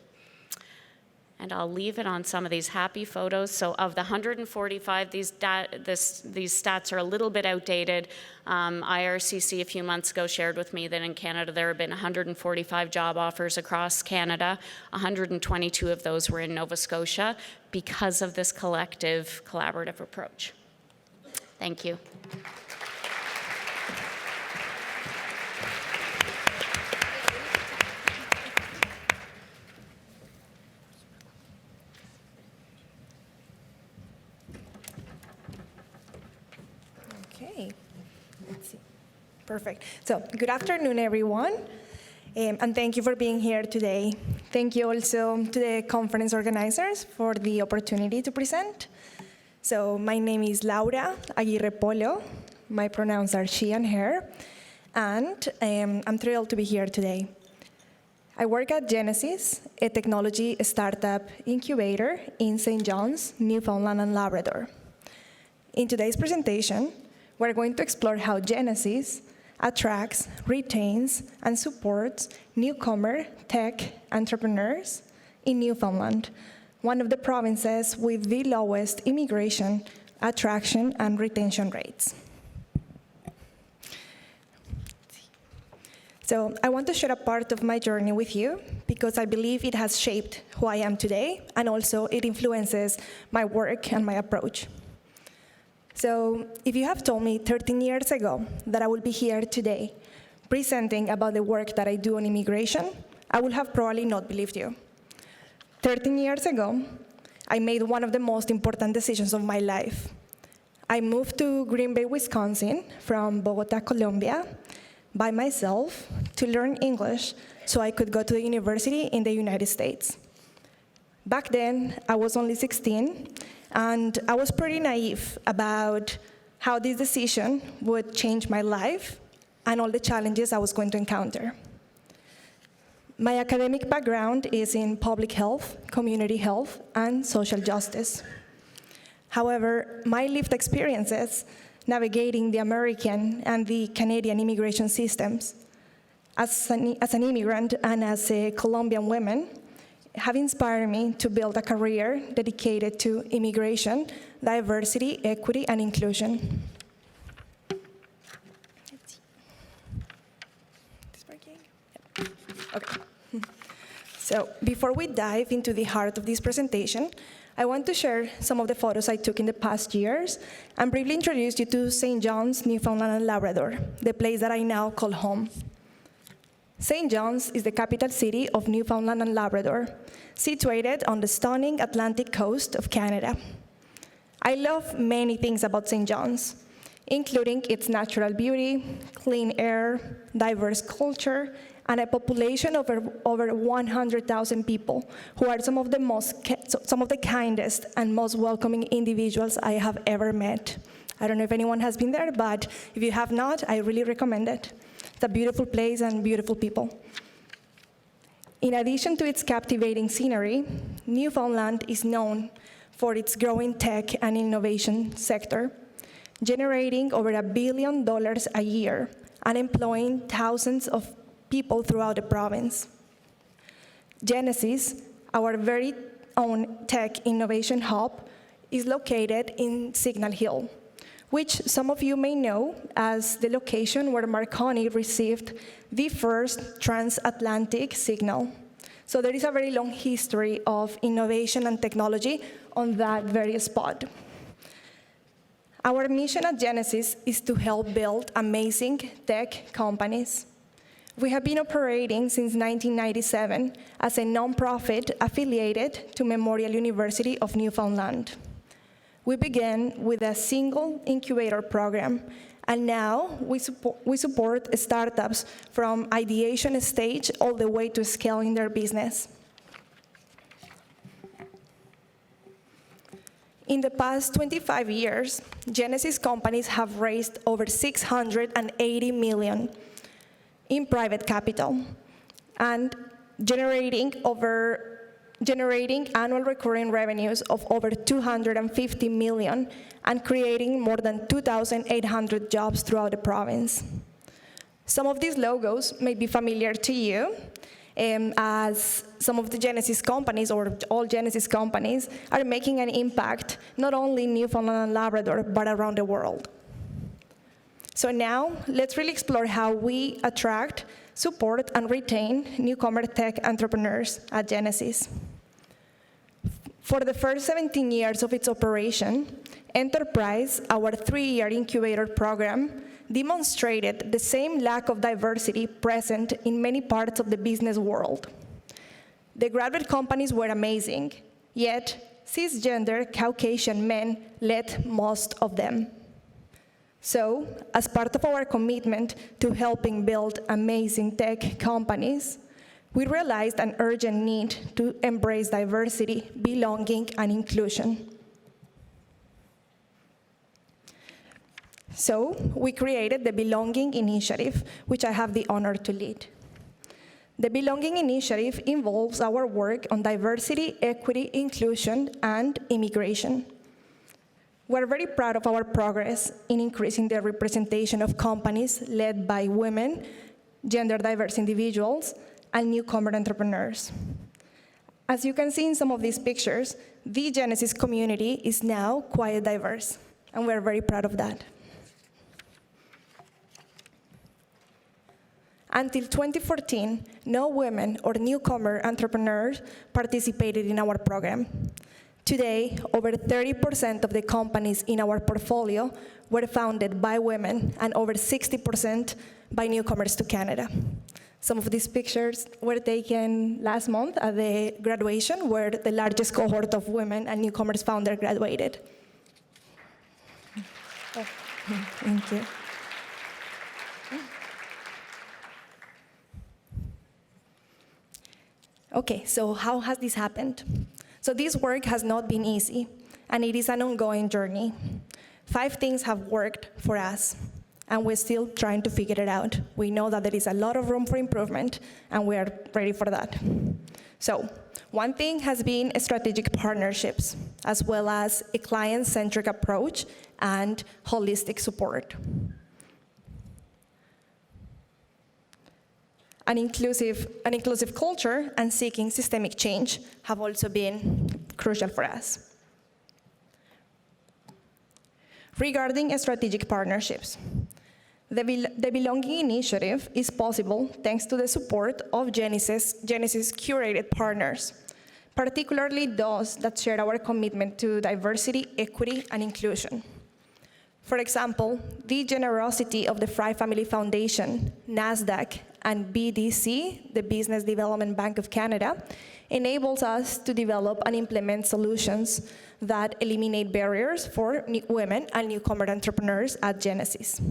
And I'll leave it on some of these happy photos. So of the 145, these stats are a little bit outdated. IRCC a few months ago shared with me that in Canada there have been 145 job offers across Canada. 122 of those were in Nova Scotia because of this collective, collaborative approach. Thank you. Okay, let's see. Perfect. So, good afternoon, everyone, and thank you for being here today. Thank you also to the conference organizers for the opportunity to present. So, my name is Laura Aguirre Polo. My pronouns are she and her, and I'm thrilled to be here today. I work at Genesis, a technology startup incubator in St. John's, Newfoundland and Labrador. In today's presentation, we're going to explore how Genesis attracts, retains, and supports newcomer tech entrepreneurs in Newfoundland, one of the provinces with the lowest immigration attraction, and retention rates. So I want to share a part of my journey with you because I believe it has shaped who I am today, and also it influences my work and my approach. So if you have told me 13 years ago that I would be here today presenting about the work that I do on immigration, I would have probably not believed you. 13 years ago, I made one of the most important decisions of my life. I moved to Green Bay, Wisconsin from Bogota, Colombia, by myself to learn English so I could go to the university in the United States. Back then, I was only 16, and I was pretty naive about how this decision would change my life and all the challenges I was going to encounter. My academic background is in public health, community health, and social justice. However, my lived experiences navigating the American and the Canadian immigration systems as an immigrant and as a Colombian woman have inspired me to build a career dedicated to immigration, diversity, equity, and inclusion. Okay. So before we dive into the heart of this presentation, I want to share some of the photos I took in the past years and briefly introduce you to St. John's, Newfoundland and Labrador, the place that I now call home. St. John's is the capital city of Newfoundland and Labrador, situated on the stunning Atlantic coast of Canada. I love many things about St. John's, including its natural beauty, clean air, diverse culture, and a population of over 100,000 people who are some of the kindest and most welcoming individuals I have ever met. I don't know if anyone has been there, but if you have not, I really recommend it. It's a beautiful place and beautiful people. In addition to its captivating scenery, Newfoundland is known for its growing tech and innovation sector, generating over $1 billion a year and employing thousands of people throughout the province. Genesis, our very own tech innovation hub, is located in Signal Hill, which some of you may know as the location where Marconi received the first transatlantic signal. So there is a very long history of innovation and technology on that very spot. Our mission at Genesis is to help build amazing tech companies. We have been operating since 1997 as a nonprofit affiliated to Memorial University of Newfoundland. We began with a single incubator program, and now we support startups from ideation stage all the way to scaling their business. In the past 25 years, Genesis companies have raised over $680 million in private capital and generating annual recurring revenues of over $250 million and creating more than 2,800 jobs throughout the province. Some of these logos may be familiar to you, as some of the Genesis companies, or all Genesis companies, are making an impact not only in Newfoundland and Labrador, but around the world. So now, let's really explore how we attract, support, and retain newcomer tech entrepreneurs at Genesis. For the first 17 years of its operation, Enterprise, our 3-year incubator program, demonstrated the same lack of diversity present in many parts of the business world. The graduate companies were amazing, yet cisgender Caucasian men led most of them. So, as part of our commitment to helping build amazing tech companies, we realized an urgent need to embrace diversity, belonging, and inclusion. So, we created the Belonging Initiative, which I have the honor to lead. The Belonging Initiative involves our work on diversity, equity, inclusion, and immigration. We're very proud of our progress in increasing the representation of companies led by women, gender-diverse individuals, and newcomer entrepreneurs. As you can see in some of these pictures, the Genesis community is now quite diverse. and we're very proud of that. Until 2014, no women or newcomer entrepreneurs participated in our program. Today, over 30% of the companies in our portfolio were founded by women and over 60% by newcomers to Canada. Some of these pictures were taken last month at the graduation, where the largest cohort of women and newcomers founder graduated. Oh, thank you. Okay, so how has this happened? So this work has not been easy, and it is an ongoing journey. 5 things have worked for us, and we're still trying to figure it out. We know that there is a lot of room for improvement, and we are ready for that. So, one thing has been strategic partnerships, as well as a client-centric approach and holistic support. An inclusive culture and seeking systemic change have also been crucial for us. Regarding strategic partnerships, the Belonging Initiative is possible thanks to the support of Genesis curated partners, particularly those that share our commitment to diversity, equity, and inclusion. For example, the generosity of the Fry Family Foundation, NASDAQ, and BDC, the Business Development Bank of Canada, enables us to develop and implement solutions that eliminate barriers for women and newcomer entrepreneurs at Genesis.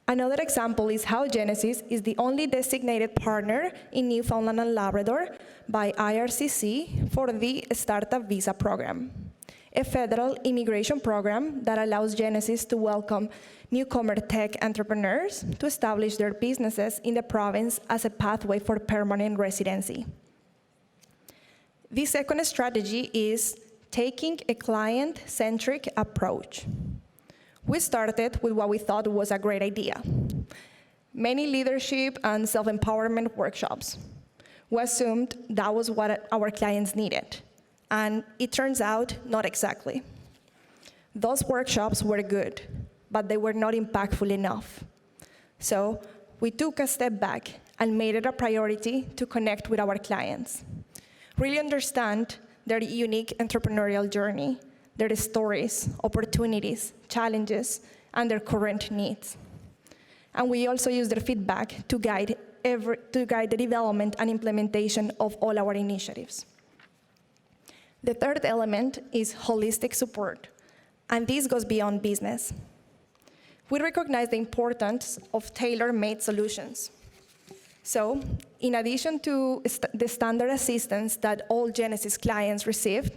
Another example is how Genesis is the only designated partner in Newfoundland and Labrador by IRCC for the Startup Visa Program, a federal immigration program that allows Genesis to welcome newcomer tech entrepreneurs to establish their businesses in the province as a pathway for permanent residency. The second strategy is taking a client-centric approach. We started with what we thought was a great idea: many leadership and self-empowerment workshops. We assumed that was what our clients needed, and it turns out not exactly. Those workshops were good, but they were not impactful enough. So we took a step back and made it a priority to connect with our clients, really understand their unique entrepreneurial journey, their stories, opportunities, challenges, and their current needs. And we also use their feedback to guide the development and implementation of all our initiatives. The third element is holistic support, and this goes beyond business. We recognize the importance of tailor-made solutions. So, in addition to the standard assistance that all Genesis clients receive,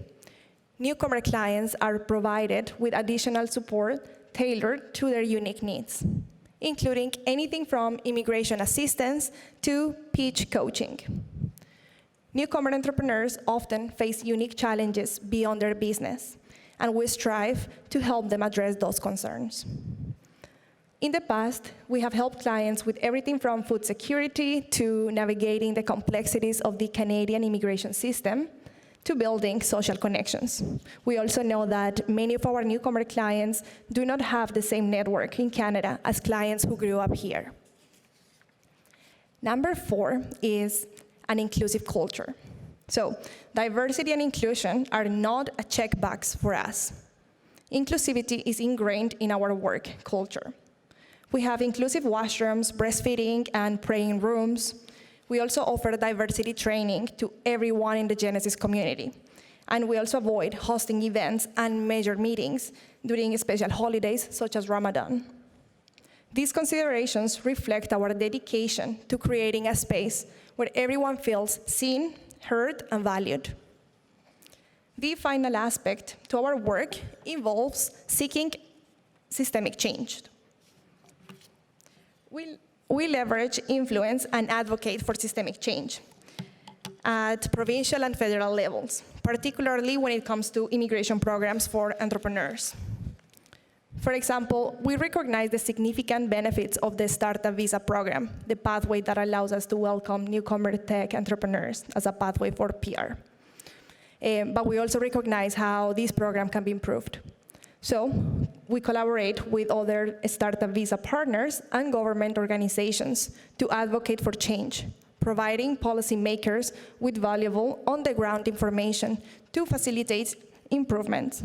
newcomer clients are provided with additional support tailored to their unique needs, including anything from immigration assistance to pitch coaching. Newcomer entrepreneurs often face unique challenges beyond their business, and we strive to help them address those concerns. In the past, we have helped clients with everything from food security to navigating the complexities of the Canadian immigration system to building social connections. We also know that many of our newcomer clients do not have the same network in Canada as clients who grew up here. Number 4 is an inclusive culture. So, diversity and inclusion are not a checkbox for us. Inclusivity is ingrained in our work culture. We have inclusive washrooms, breastfeeding, and praying rooms. We also offer diversity training to everyone in the Genesis community. And we also avoid hosting events and major meetings during special holidays such as Ramadan. These considerations reflect our dedication to creating a space where everyone feels seen, heard, and valued. The final aspect to our work involves seeking systemic change. We leverage influence and advocate for systemic change at provincial and federal levels, particularly when it comes to immigration programs for entrepreneurs. For example, we recognize the significant benefits of the Startup Visa program, the pathway that allows us to welcome newcomer tech entrepreneurs as a pathway for PR. But we also recognize how this program can be improved. So we collaborate with other startup visa partners and government organizations to advocate for change, providing policymakers with valuable on-the-ground information to facilitate improvements.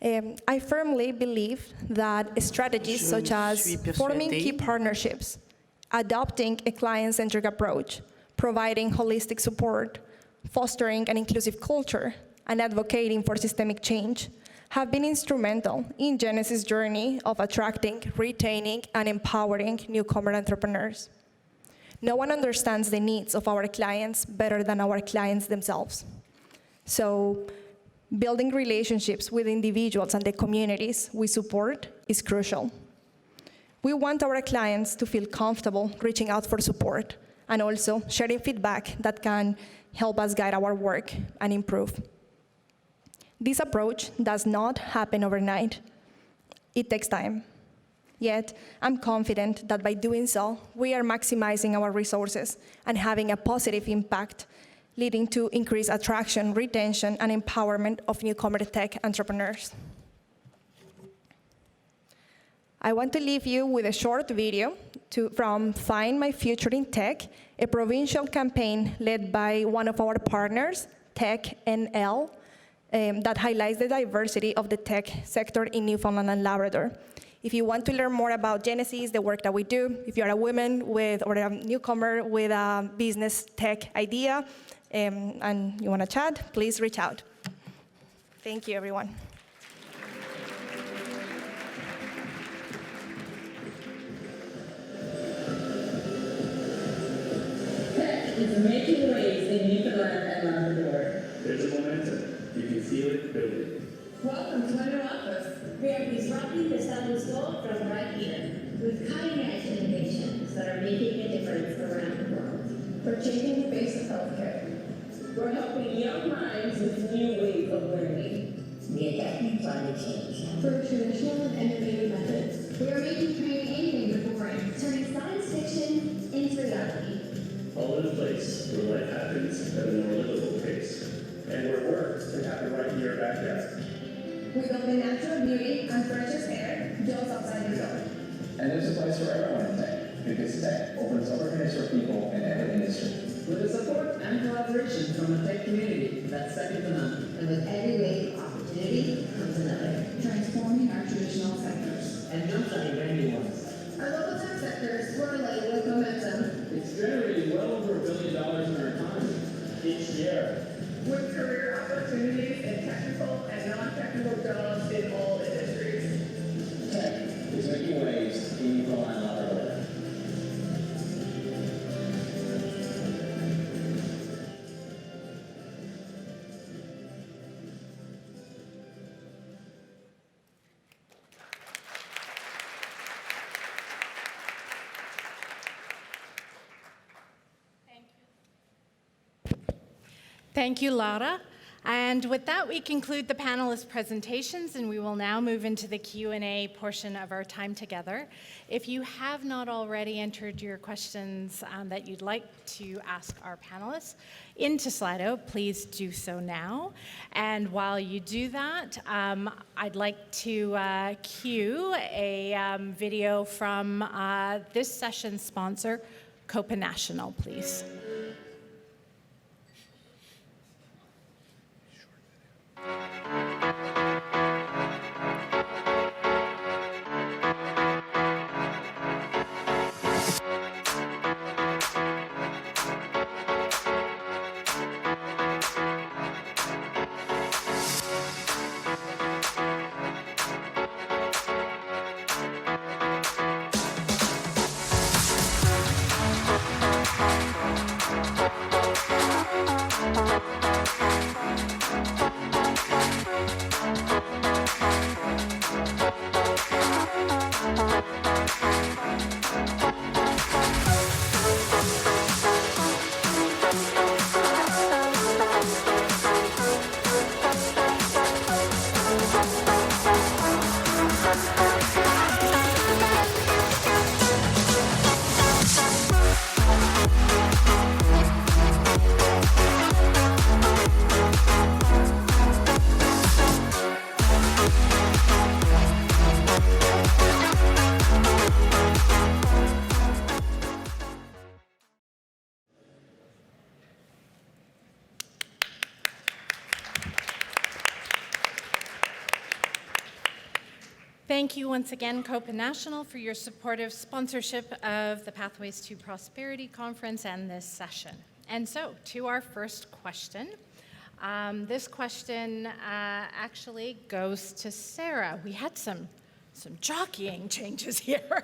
I firmly believe that strategies such as forming key partnerships, adopting a client-centric approach, providing holistic support, fostering an inclusive culture, and advocating for systemic change have been instrumental in Genesis' journey of attracting, retaining, and empowering newcomer entrepreneurs. No one understands the needs of our clients better than our clients themselves. So, building relationships with individuals and the communities we support is crucial. We want our clients to feel comfortable reaching out for support and also sharing feedback that can help us guide our work and improve. This approach does not happen overnight. It takes time. Yet, I'm confident that by doing so, we are maximizing our resources and having a positive impact, leading to increased attraction, retention, and empowerment of newcomer tech entrepreneurs. I want to leave you with a short video from Find My Future in Tech, a provincial campaign led by one of our partners, Tech NL, that highlights the diversity of the tech sector in Newfoundland and Labrador. If you want to learn more about Genesis, the work that we do, if you're a woman or a newcomer with a business tech idea, and you want to chat, please reach out. Thank you, everyone. Tech is making waves in Newfoundland and Labrador. There's a momentum. You can feel it building. Welcome to our new office. We are disrupting the status quo from right here with cutting-edge innovations that are making a difference around the world. We're changing the face of healthcare. We're helping young minds with new ways of learning. We are tackling climate change through traditional and innovative methods. We are making training anything boring, turning science fiction into reality. All in a place where life happens at a more livable pace. And where work can happen right in your backyard. We build the natural beauty and freshest air just outside the zone. And there's a place for everyone in tech, because tech opens opportunities for people in every industry. With the support and collaboration from the tech community, that's second to none. And with every wave of opportunity comes another. Transforming our traditional sectors. And jumpstarting brand new ones. Our local tech sectors swirling with momentum. It's generating well over $1 billion in our economy each year. With career opportunities in technical and non-technical jobs in all industries. Tech is making waves in Newfoundland and Labrador. Thank you, Laura. And with that, we conclude the panelist presentations, and we will now move into the Q&A portion of our time together. If you have not already entered your questions that you'd like to ask our panelists into Slido, please do so now. And while you do that, I'd like to cue a video from this session's sponsor, Copa National, please. Thank you once again, Copa National, for your supportive sponsorship of the Pathways to Prosperity Conference and this session. And so, to our first question. This question actually goes to Sarah. We had some jockeying changes here.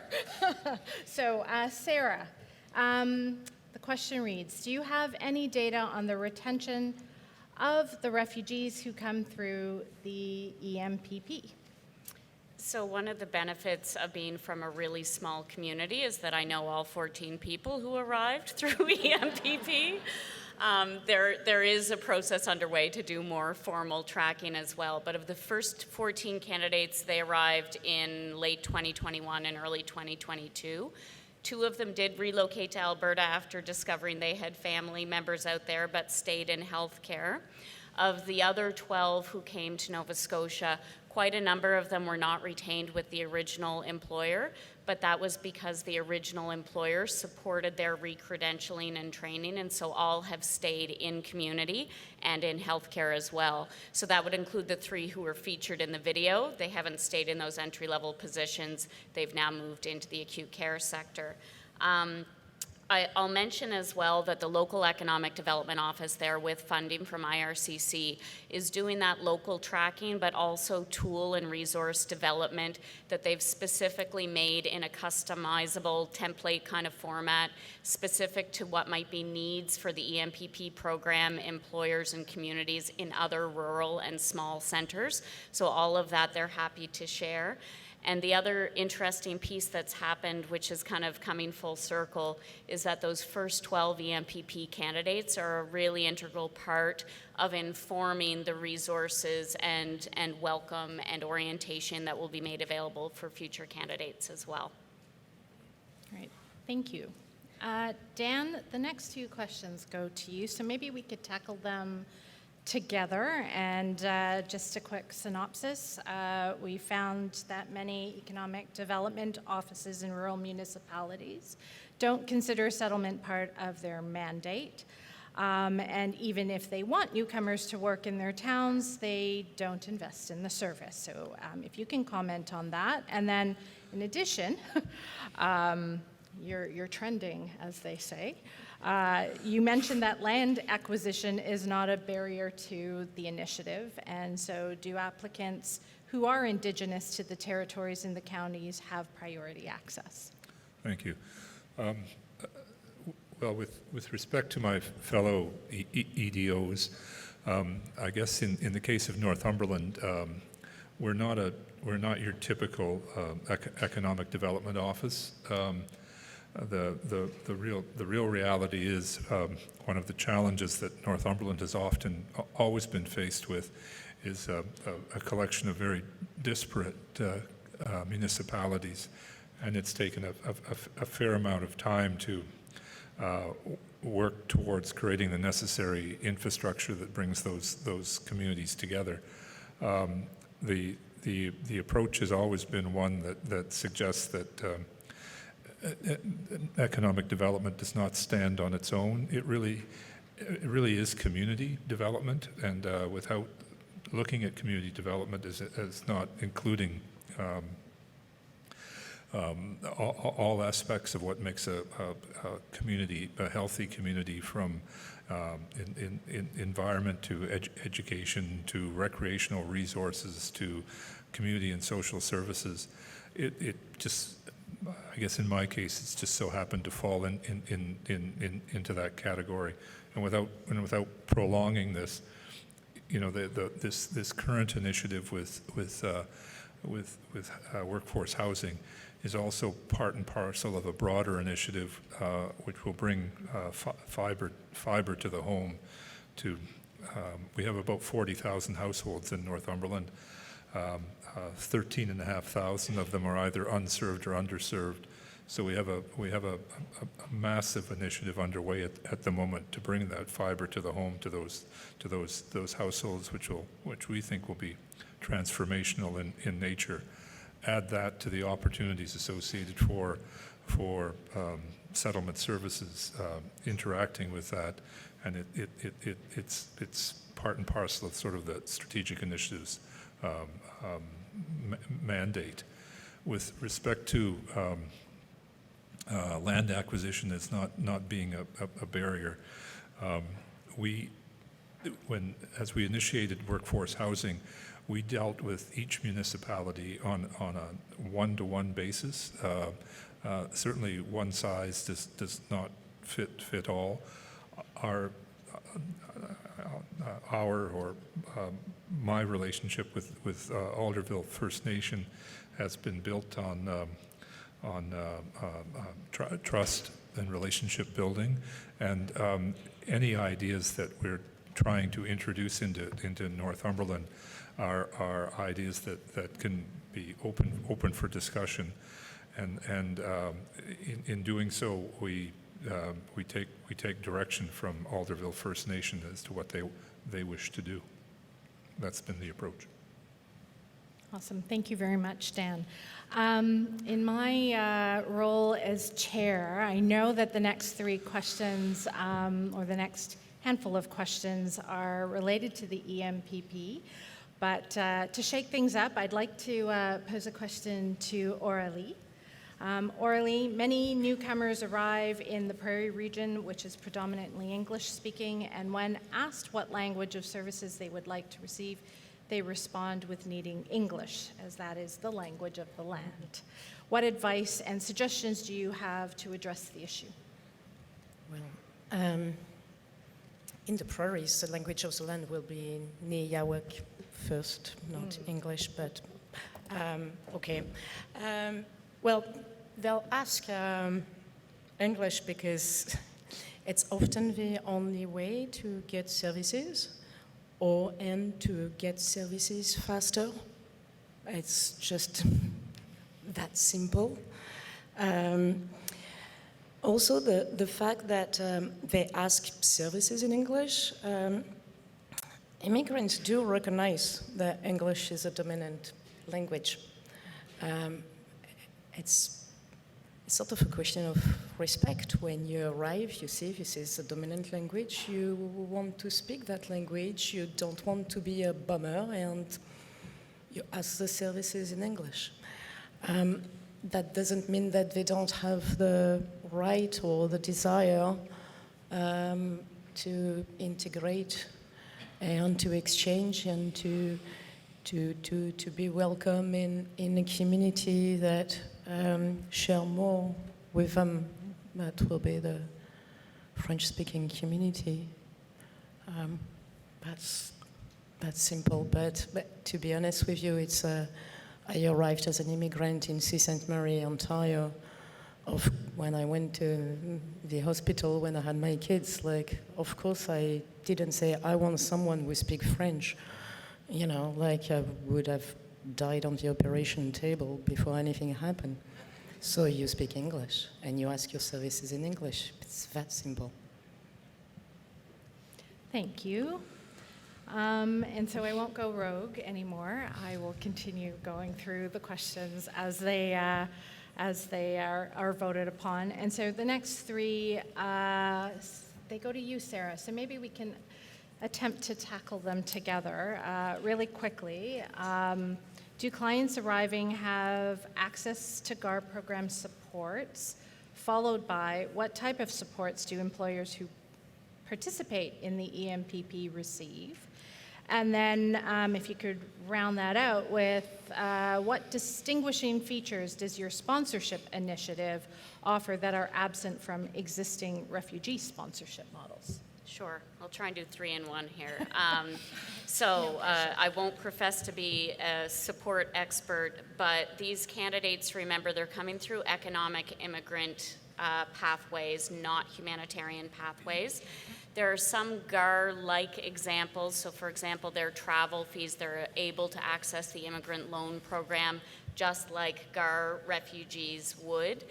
So, Sarah, the question reads, do you have any data on the retention of the refugees who come through the EMPP? So one of the benefits of being from a really small community is that I know all 14 people who arrived through EMPP. There is a process underway to do more formal tracking as well, but of the first 14 candidates, they arrived in late 2021 and early 2022. 2 of them did relocate to Alberta after discovering they had family members out there but stayed in healthcare. Of the other 12 who came to Nova Scotia, quite a number of them were not retained with the original employer, but that was because the original employer supported their re-credentialing and training, and so all have stayed in community and in healthcare as well. So that would include the 3 who were featured in the video. They haven't stayed in those entry-level positions. They've now moved into the acute care sector. I'll mention as well that the local economic development office there, with funding from IRCC, is doing that local tracking, but also tool and resource development that they've specifically made in a customizable template kind of format, specific to what might be needs for the EMPP program, employers and communities in other rural and small centers. So all of that they're happy to share. And the other interesting piece that's happened, which is kind of coming full circle, is that those first 12 EMPP candidates are a really integral part of informing the resources and welcome and orientation that will be made available for future candidates as well. Great, thank you. Dan, the next 2 questions go to you, so maybe we could tackle them together. And just a quick synopsis, we found that many economic development offices in rural municipalities don't consider settlement part of their mandate. And even if they want newcomers to work in their towns, they don't invest in the service. So if you can comment on that. And then in addition, you're trending, as they say. You mentioned that land acquisition is not a barrier to the initiative, and so do applicants who are Indigenous to the territories and the counties have priority access? Thank you. Well, with respect to my fellow EDOs, I guess in the case of Northumberland, we're not your typical economic development office. The real reality is one of the challenges that Northumberland has always been faced with is a collection of very disparate municipalities, and it's taken a fair amount of time to work towards creating the necessary infrastructure that brings those communities together. The approach has always been one that suggests that economic development does not stand on its own. It really is community development, and without looking at community development as not including all aspects of what makes a community a healthy community, from environment to education to recreational resources to community and social services. It just, I guess in my case, it's just so happened to fall into that category. And without prolonging this, you know, this current initiative with workforce housing is also part and parcel of a broader initiative which will bring fiber to the home. We have about 40,000 households in Northumberland. 13,500 of them are either unserved or underserved. So we have a massive initiative underway at the moment to bring that fiber to the home to those households, which we think will be transformational in nature. Add that to the opportunities associated for settlement services interacting with that, and it's part and parcel of sort of the strategic initiatives mandate. with respect to land acquisition as not being a barrier, as we initiated workforce housing, we dealt with each municipality on a one-to-one basis. Certainly, one size does not fit all. My relationship with Alderville First Nation has been built on trust and relationship building, and any ideas that we're trying to introduce into Northumberland are ideas that can be open for discussion, and in doing so, we take direction from Alderville First Nation as to what they wish to do. That's been the approach. Awesome. Thank you very much, Dan. In my role as chair, I know that the next three questions, or the next handful of questions, are related to the EMPP. But to shake things up, I'd like to pose a question to Aurélie. Aurélie, many newcomers arrive in the Prairie region, which is predominantly English-speaking, and when asked what language of services they would like to receive, they respond with needing English, as that is the language of the land. What advice and suggestions do you have to address the issue? Well, in the prairies, the language of the land will be Niyawak first, not English, but okay. Well, they'll ask English because it's often the only way to get services and to get services faster. It's just that simple. Also, the fact that they ask services in English, immigrants do recognize that English is a dominant language. It's sort of a question of respect. When you arrive, you see this is a dominant language, you want to speak that language, you don't want to be a bummer, and you ask the services in English. That doesn't mean that they don't have the right or the desire to integrate and to exchange and to be welcome in a community that share more with them. That will be the French-speaking community. That's simple, but to be honest with you, it's I arrived as an immigrant in Sault Ste. Marie, Ontario. When I went to the hospital when I had my kids, of course I didn't say I want someone who speaks French. I would have died on the operation table before anything happened. So you speak English and you ask your services in English. It's that simple. Thank you. And so I won't go rogue anymore. I will continue going through the questions as they are voted upon. And so the next three, they go to you, Sarah. So maybe we can attempt to tackle them together really quickly. Do clients arriving have access to GAR program supports? Followed by, what type of supports do employers who participate in the EMPP receive? And then if you could round that out with what distinguishing features does your sponsorship initiative offer that are absent from existing refugee sponsorship models? Sure, I'll try and do 3 in 1 here. I won't profess to be a support expert, but these candidates, remember, they're coming through economic immigrant pathways, not humanitarian pathways. There are some GAR-like examples. So for example, their travel fees, they're able to access the immigrant loan program just like GAR refugees would.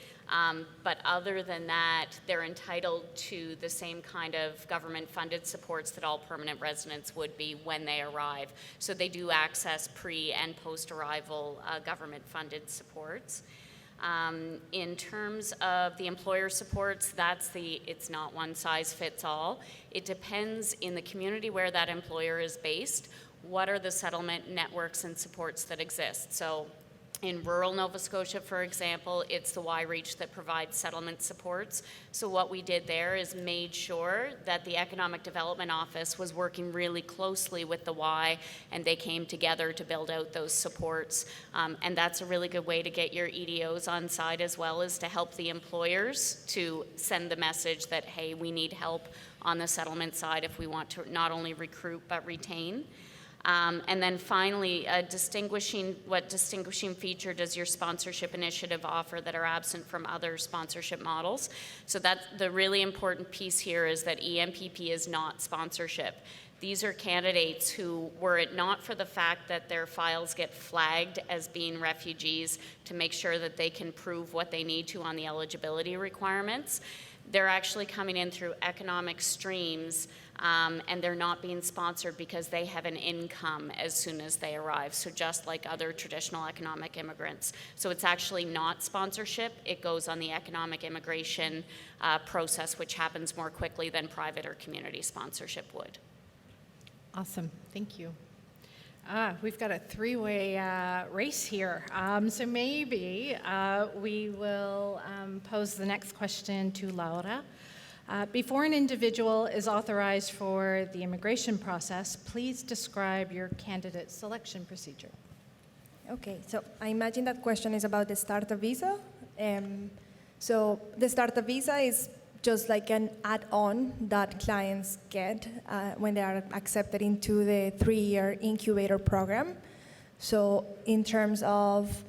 But other than that, they're entitled to the same kind of government-funded supports that all permanent residents would be when they arrive. So they do access pre- and post-arrival government-funded supports. In terms of the employer supports, it's not one size fits all. It depends in the community where that employer is based, what are the settlement networks and supports that exist. So In rural Nova Scotia, for example, it's the Y-Reach that provides settlement supports. So what we did there is made sure that the Economic Development Office was working really closely with the Y, and they came together to build out those supports. And that's a really good way to get your EDOs on side, as well as to help the employers to send the message that, hey, we need help on the settlement side if we want to not only recruit but retain. And then finally, what distinguishing feature does your sponsorship initiative offer that are absent from other sponsorship models? So that's the really important piece here, is that EMPP is not sponsorship. These are candidates who, were it not for the fact that their files get flagged as being refugees to make sure that they can prove what they need to on the eligibility requirements, they're actually coming in through economic streams, and they're not being sponsored because they have an income as soon as they arrive, so just like other traditional economic immigrants. So it's actually not sponsorship. It goes on the economic immigration process, which happens more quickly than private or community sponsorship would. Awesome, thank you. We've got a three-way race here. So maybe we will pose the next question to Laura. Before an individual is authorized for the immigration process, please describe your candidate selection procedure. Okay, so I imagine that question is about the starter visa. So the starter visa is just like an add-on that clients get when they are accepted into the 3-year incubator program. So in terms of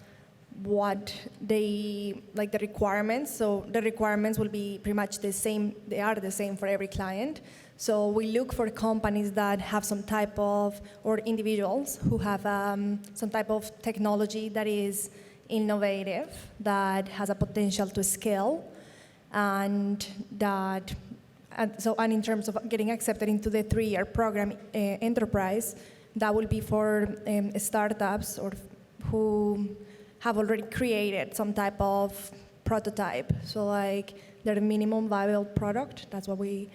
what they, like the requirements, so the requirements will be pretty much the same, they are the same for every client. So we look for companies that have some type of, or individuals who have some type of technology that is innovative, that has a potential to scale, and that, and in terms of getting accepted into the 3-year program enterprise, that will be for startups or who have already created some type of prototype. So like they're a minimum viable product. That's what we,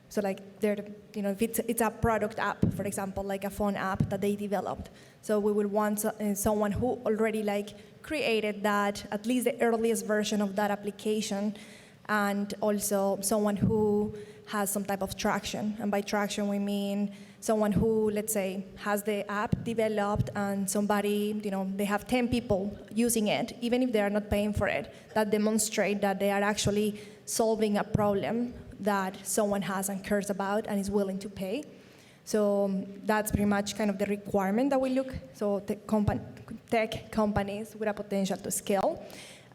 so like they're, you know, if it's a product app, for example, like a phone app that they developed. So we will want someone who already like created that, at least the earliest version of that application, and also someone who has some type of traction. And by traction, we mean someone who, let's say, has the app developed and somebody, you know, they have 10 people using it, even if they are not paying for it, that demonstrate that they are actually solving a problem that someone has and cares about and is willing to pay. So that's pretty much kind of the requirement that we look, so tech companies with a potential to scale.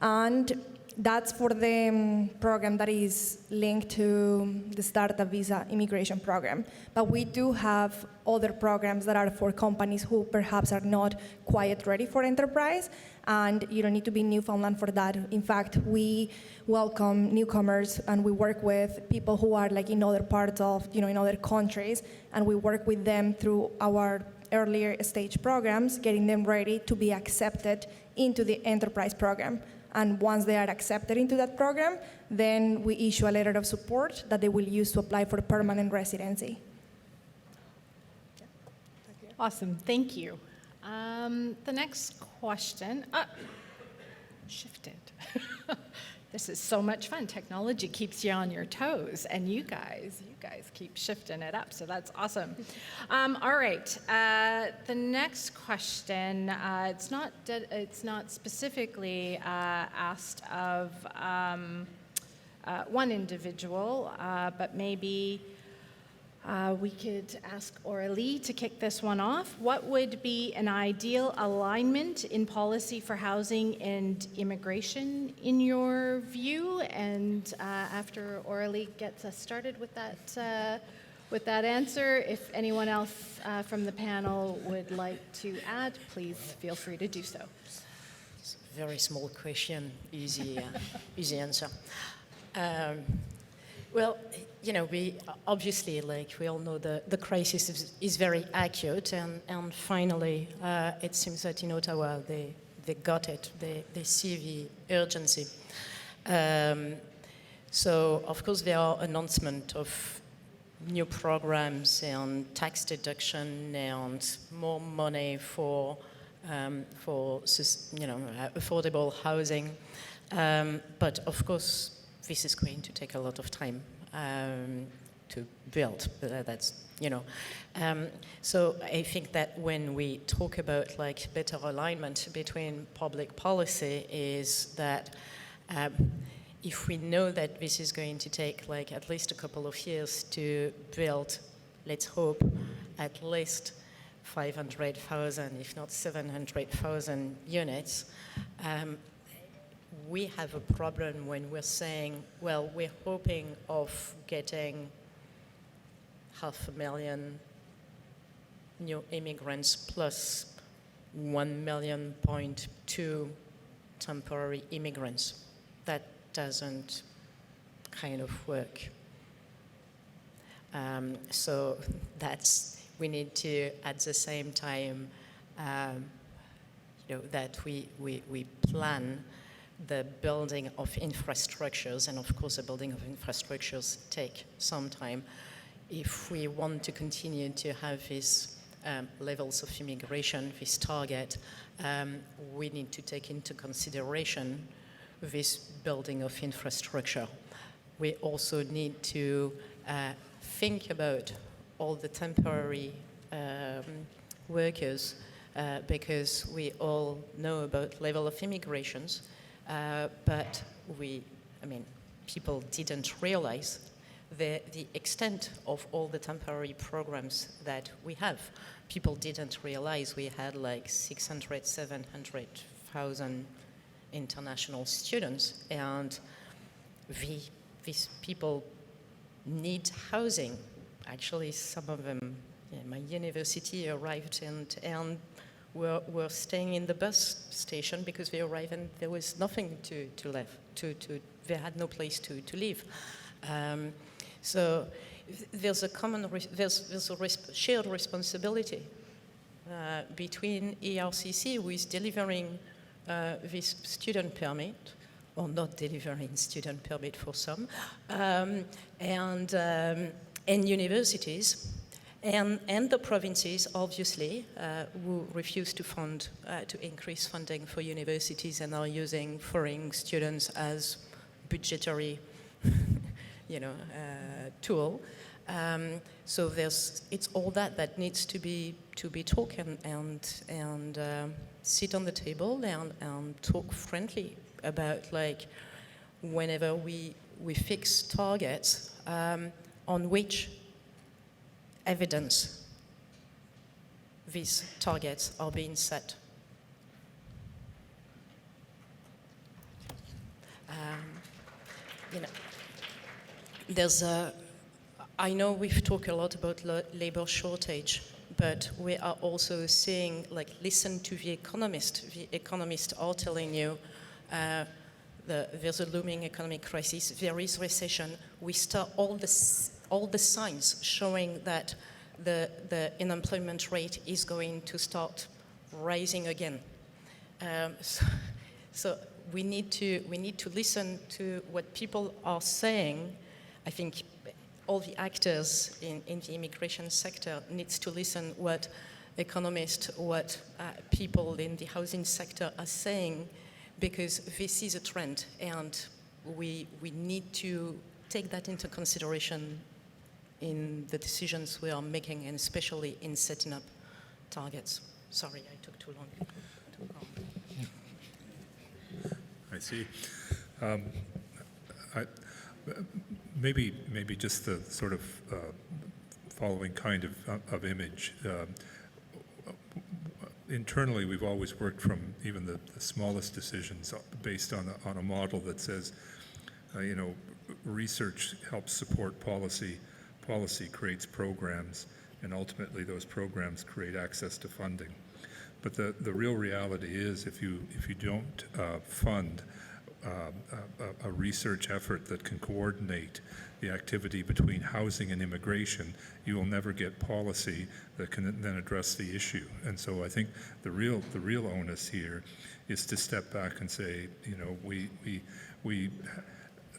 And that's for the program that is linked to the Startup Visa immigration program. But we do have other programs that are for companies who perhaps are not quite ready for enterprise, and you don't need to be in Newfoundland for that. In fact, we welcome newcomers and we work with people who are like in other parts of, you know, in other countries, and we work with them through our earlier stage programs, getting them ready to be accepted into the enterprise program. And once they are accepted into that program, then we issue a letter of support that they will use to apply for permanent residency. Awesome, thank you. The next question, shifted. This is so much fun. Technology keeps you on your toes, and you guys keep shifting it up, so that's awesome. All right, the next question, it's not specifically asked of one individual, but maybe we could ask Aurélie to kick this one off. What would be an ideal alignment in policy for housing and immigration in your view? And after Aurélie gets us started with that answer, if anyone else from the panel would like to add, please feel free to do so. It's a very small question, easy answer. Well, you know, we obviously, like we all know, the crisis is very acute, and finally, it seems that in Ottawa they got it, they see the urgency. So, of course, there are announcements of new programs and tax deduction and more money for for affordable housing. But of course, this is going to take a lot of time to build. So I think that when we talk about like better alignment between public policy, is that if we know that this is going to take like at least a couple of years to build, let's hope, at least 500,000, if not 700,000 units, we have a problem when we're saying, well, we're hoping of getting 500,000 new immigrants plus 1.2 million temporary immigrants. That doesn't kind of work. So we need to, at the same time, that we plan the building of infrastructures, and of course the building of infrastructures take some time. If we want to continue to have these levels of immigration, this target, we need to take into consideration this building of infrastructure. We also need to think about all the temporary workers, because we all know about level of immigrations, but people didn't realize the extent of all the temporary programs that we have. People didn't realize we had like 600, 700,000 international students, and these people need housing. Actually, some of them, my university arrived and were staying in the bus station because they arrived and there was nothing to live. They had no place to live. So there's a shared responsibility between ERCC, who is delivering this student permit, or not delivering student permit for some, and universities, and the provinces, obviously, who refuse to fund, to increase funding for universities and are using foreign students as budgetary, tool. So it's all that needs to be talked and sit on the table and talk friendly about, like, whenever we fix targets, on which evidence these targets are being set. I know we've talked a lot about labor shortage, but we are also seeing, like, listen to the economist. The economists are telling you there's a looming economic crisis, there is recession. We start all the signs showing that the unemployment rate is going to start rising again. So we need to listen to what people are saying. I think all the actors in the immigration sector needs to listen what economists, what people in the housing sector are saying, because this is a trend, and we need to take that into consideration in the decisions we are making, and especially in setting up targets. Sorry, I took too long. I see. Maybe just the sort of following kind of image. Internally, we've always worked from even the smallest decisions based on a model that says, research helps support policy, policy creates programs, and ultimately those programs create access to funding. But the real reality is, if you don't fund a research effort that can coordinate the activity between housing and immigration, you will never get policy that can then address the issue. And so I think the real onus here is to step back and say,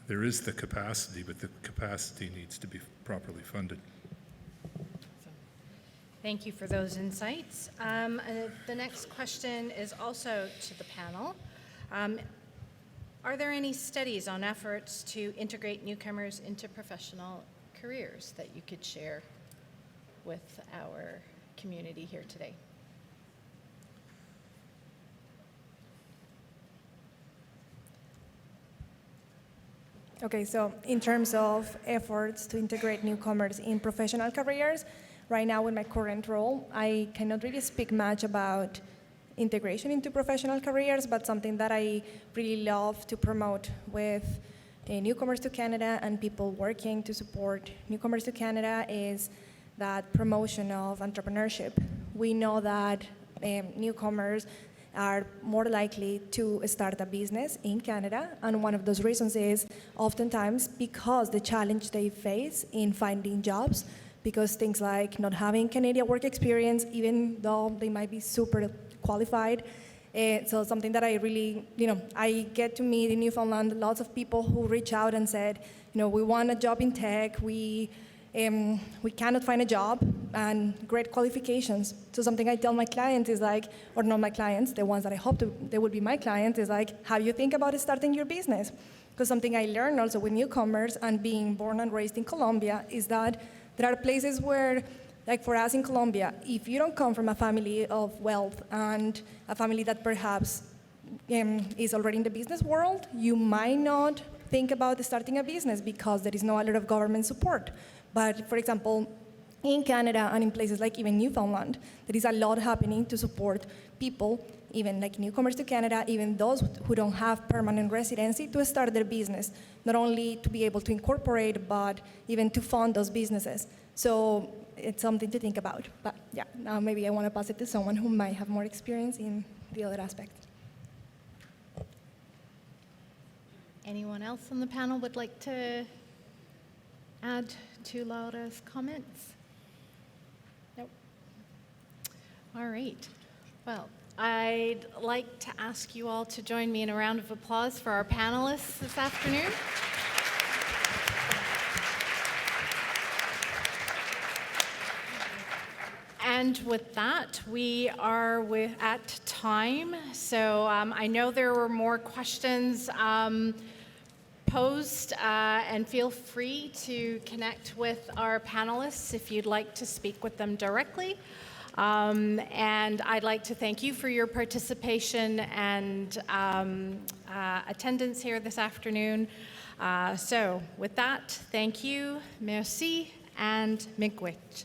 there is the capacity, but the capacity needs to be properly funded. Thank you for those insights. The next question is also to the panel. Are there any studies on efforts to integrate newcomers into professional careers that you could share with our community here today? Okay, so in terms of efforts to integrate newcomers in professional careers, right now in my current role, I cannot really speak much about integration into professional careers, but something that I really love to promote with newcomers to Canada and people working to support newcomers to Canada is that promotion of entrepreneurship. We know that newcomers are more likely to start a business in Canada, and one of those reasons is oftentimes because the challenge they face in finding jobs, because things like not having Canadian work experience, even though they might be super qualified. So something that I really, I get to meet in Newfoundland lots of people who reach out and said, we want a job in tech, we cannot find a job, and great qualifications. So something I tell my clients is like, or not my clients, the ones that I hope they will be my clients, is like, how you think about starting your business? Because something I learned also with newcomers and being born and raised in Colombia is that there are places where, like for us in Colombia, if you don't come from a family of wealth and a family that perhaps is already in the business world, you might not think about starting a business because there is no a lot of government support. But for example, in Canada and in places like even Newfoundland, there is a lot happening to support people, even like newcomers to Canada, even those who don't have permanent residency, to start their business, not only to be able to incorporate, but even to fund those businesses. So it's something to think about. But yeah, now maybe I want to pass it to someone who might have more experience in the other aspects. Anyone else on the panel would like to add to Laura's comments? Nope. All right. Well, I'd like to ask you all to join me in a round of applause for our panelists this afternoon. And with that, we are at time. So I know there were more questions posed, and feel free to connect with our panelists if you'd like to speak with them directly. And I'd like to thank you for your participation and attendance here this afternoon. So with that, thank you, merci, and miigwech.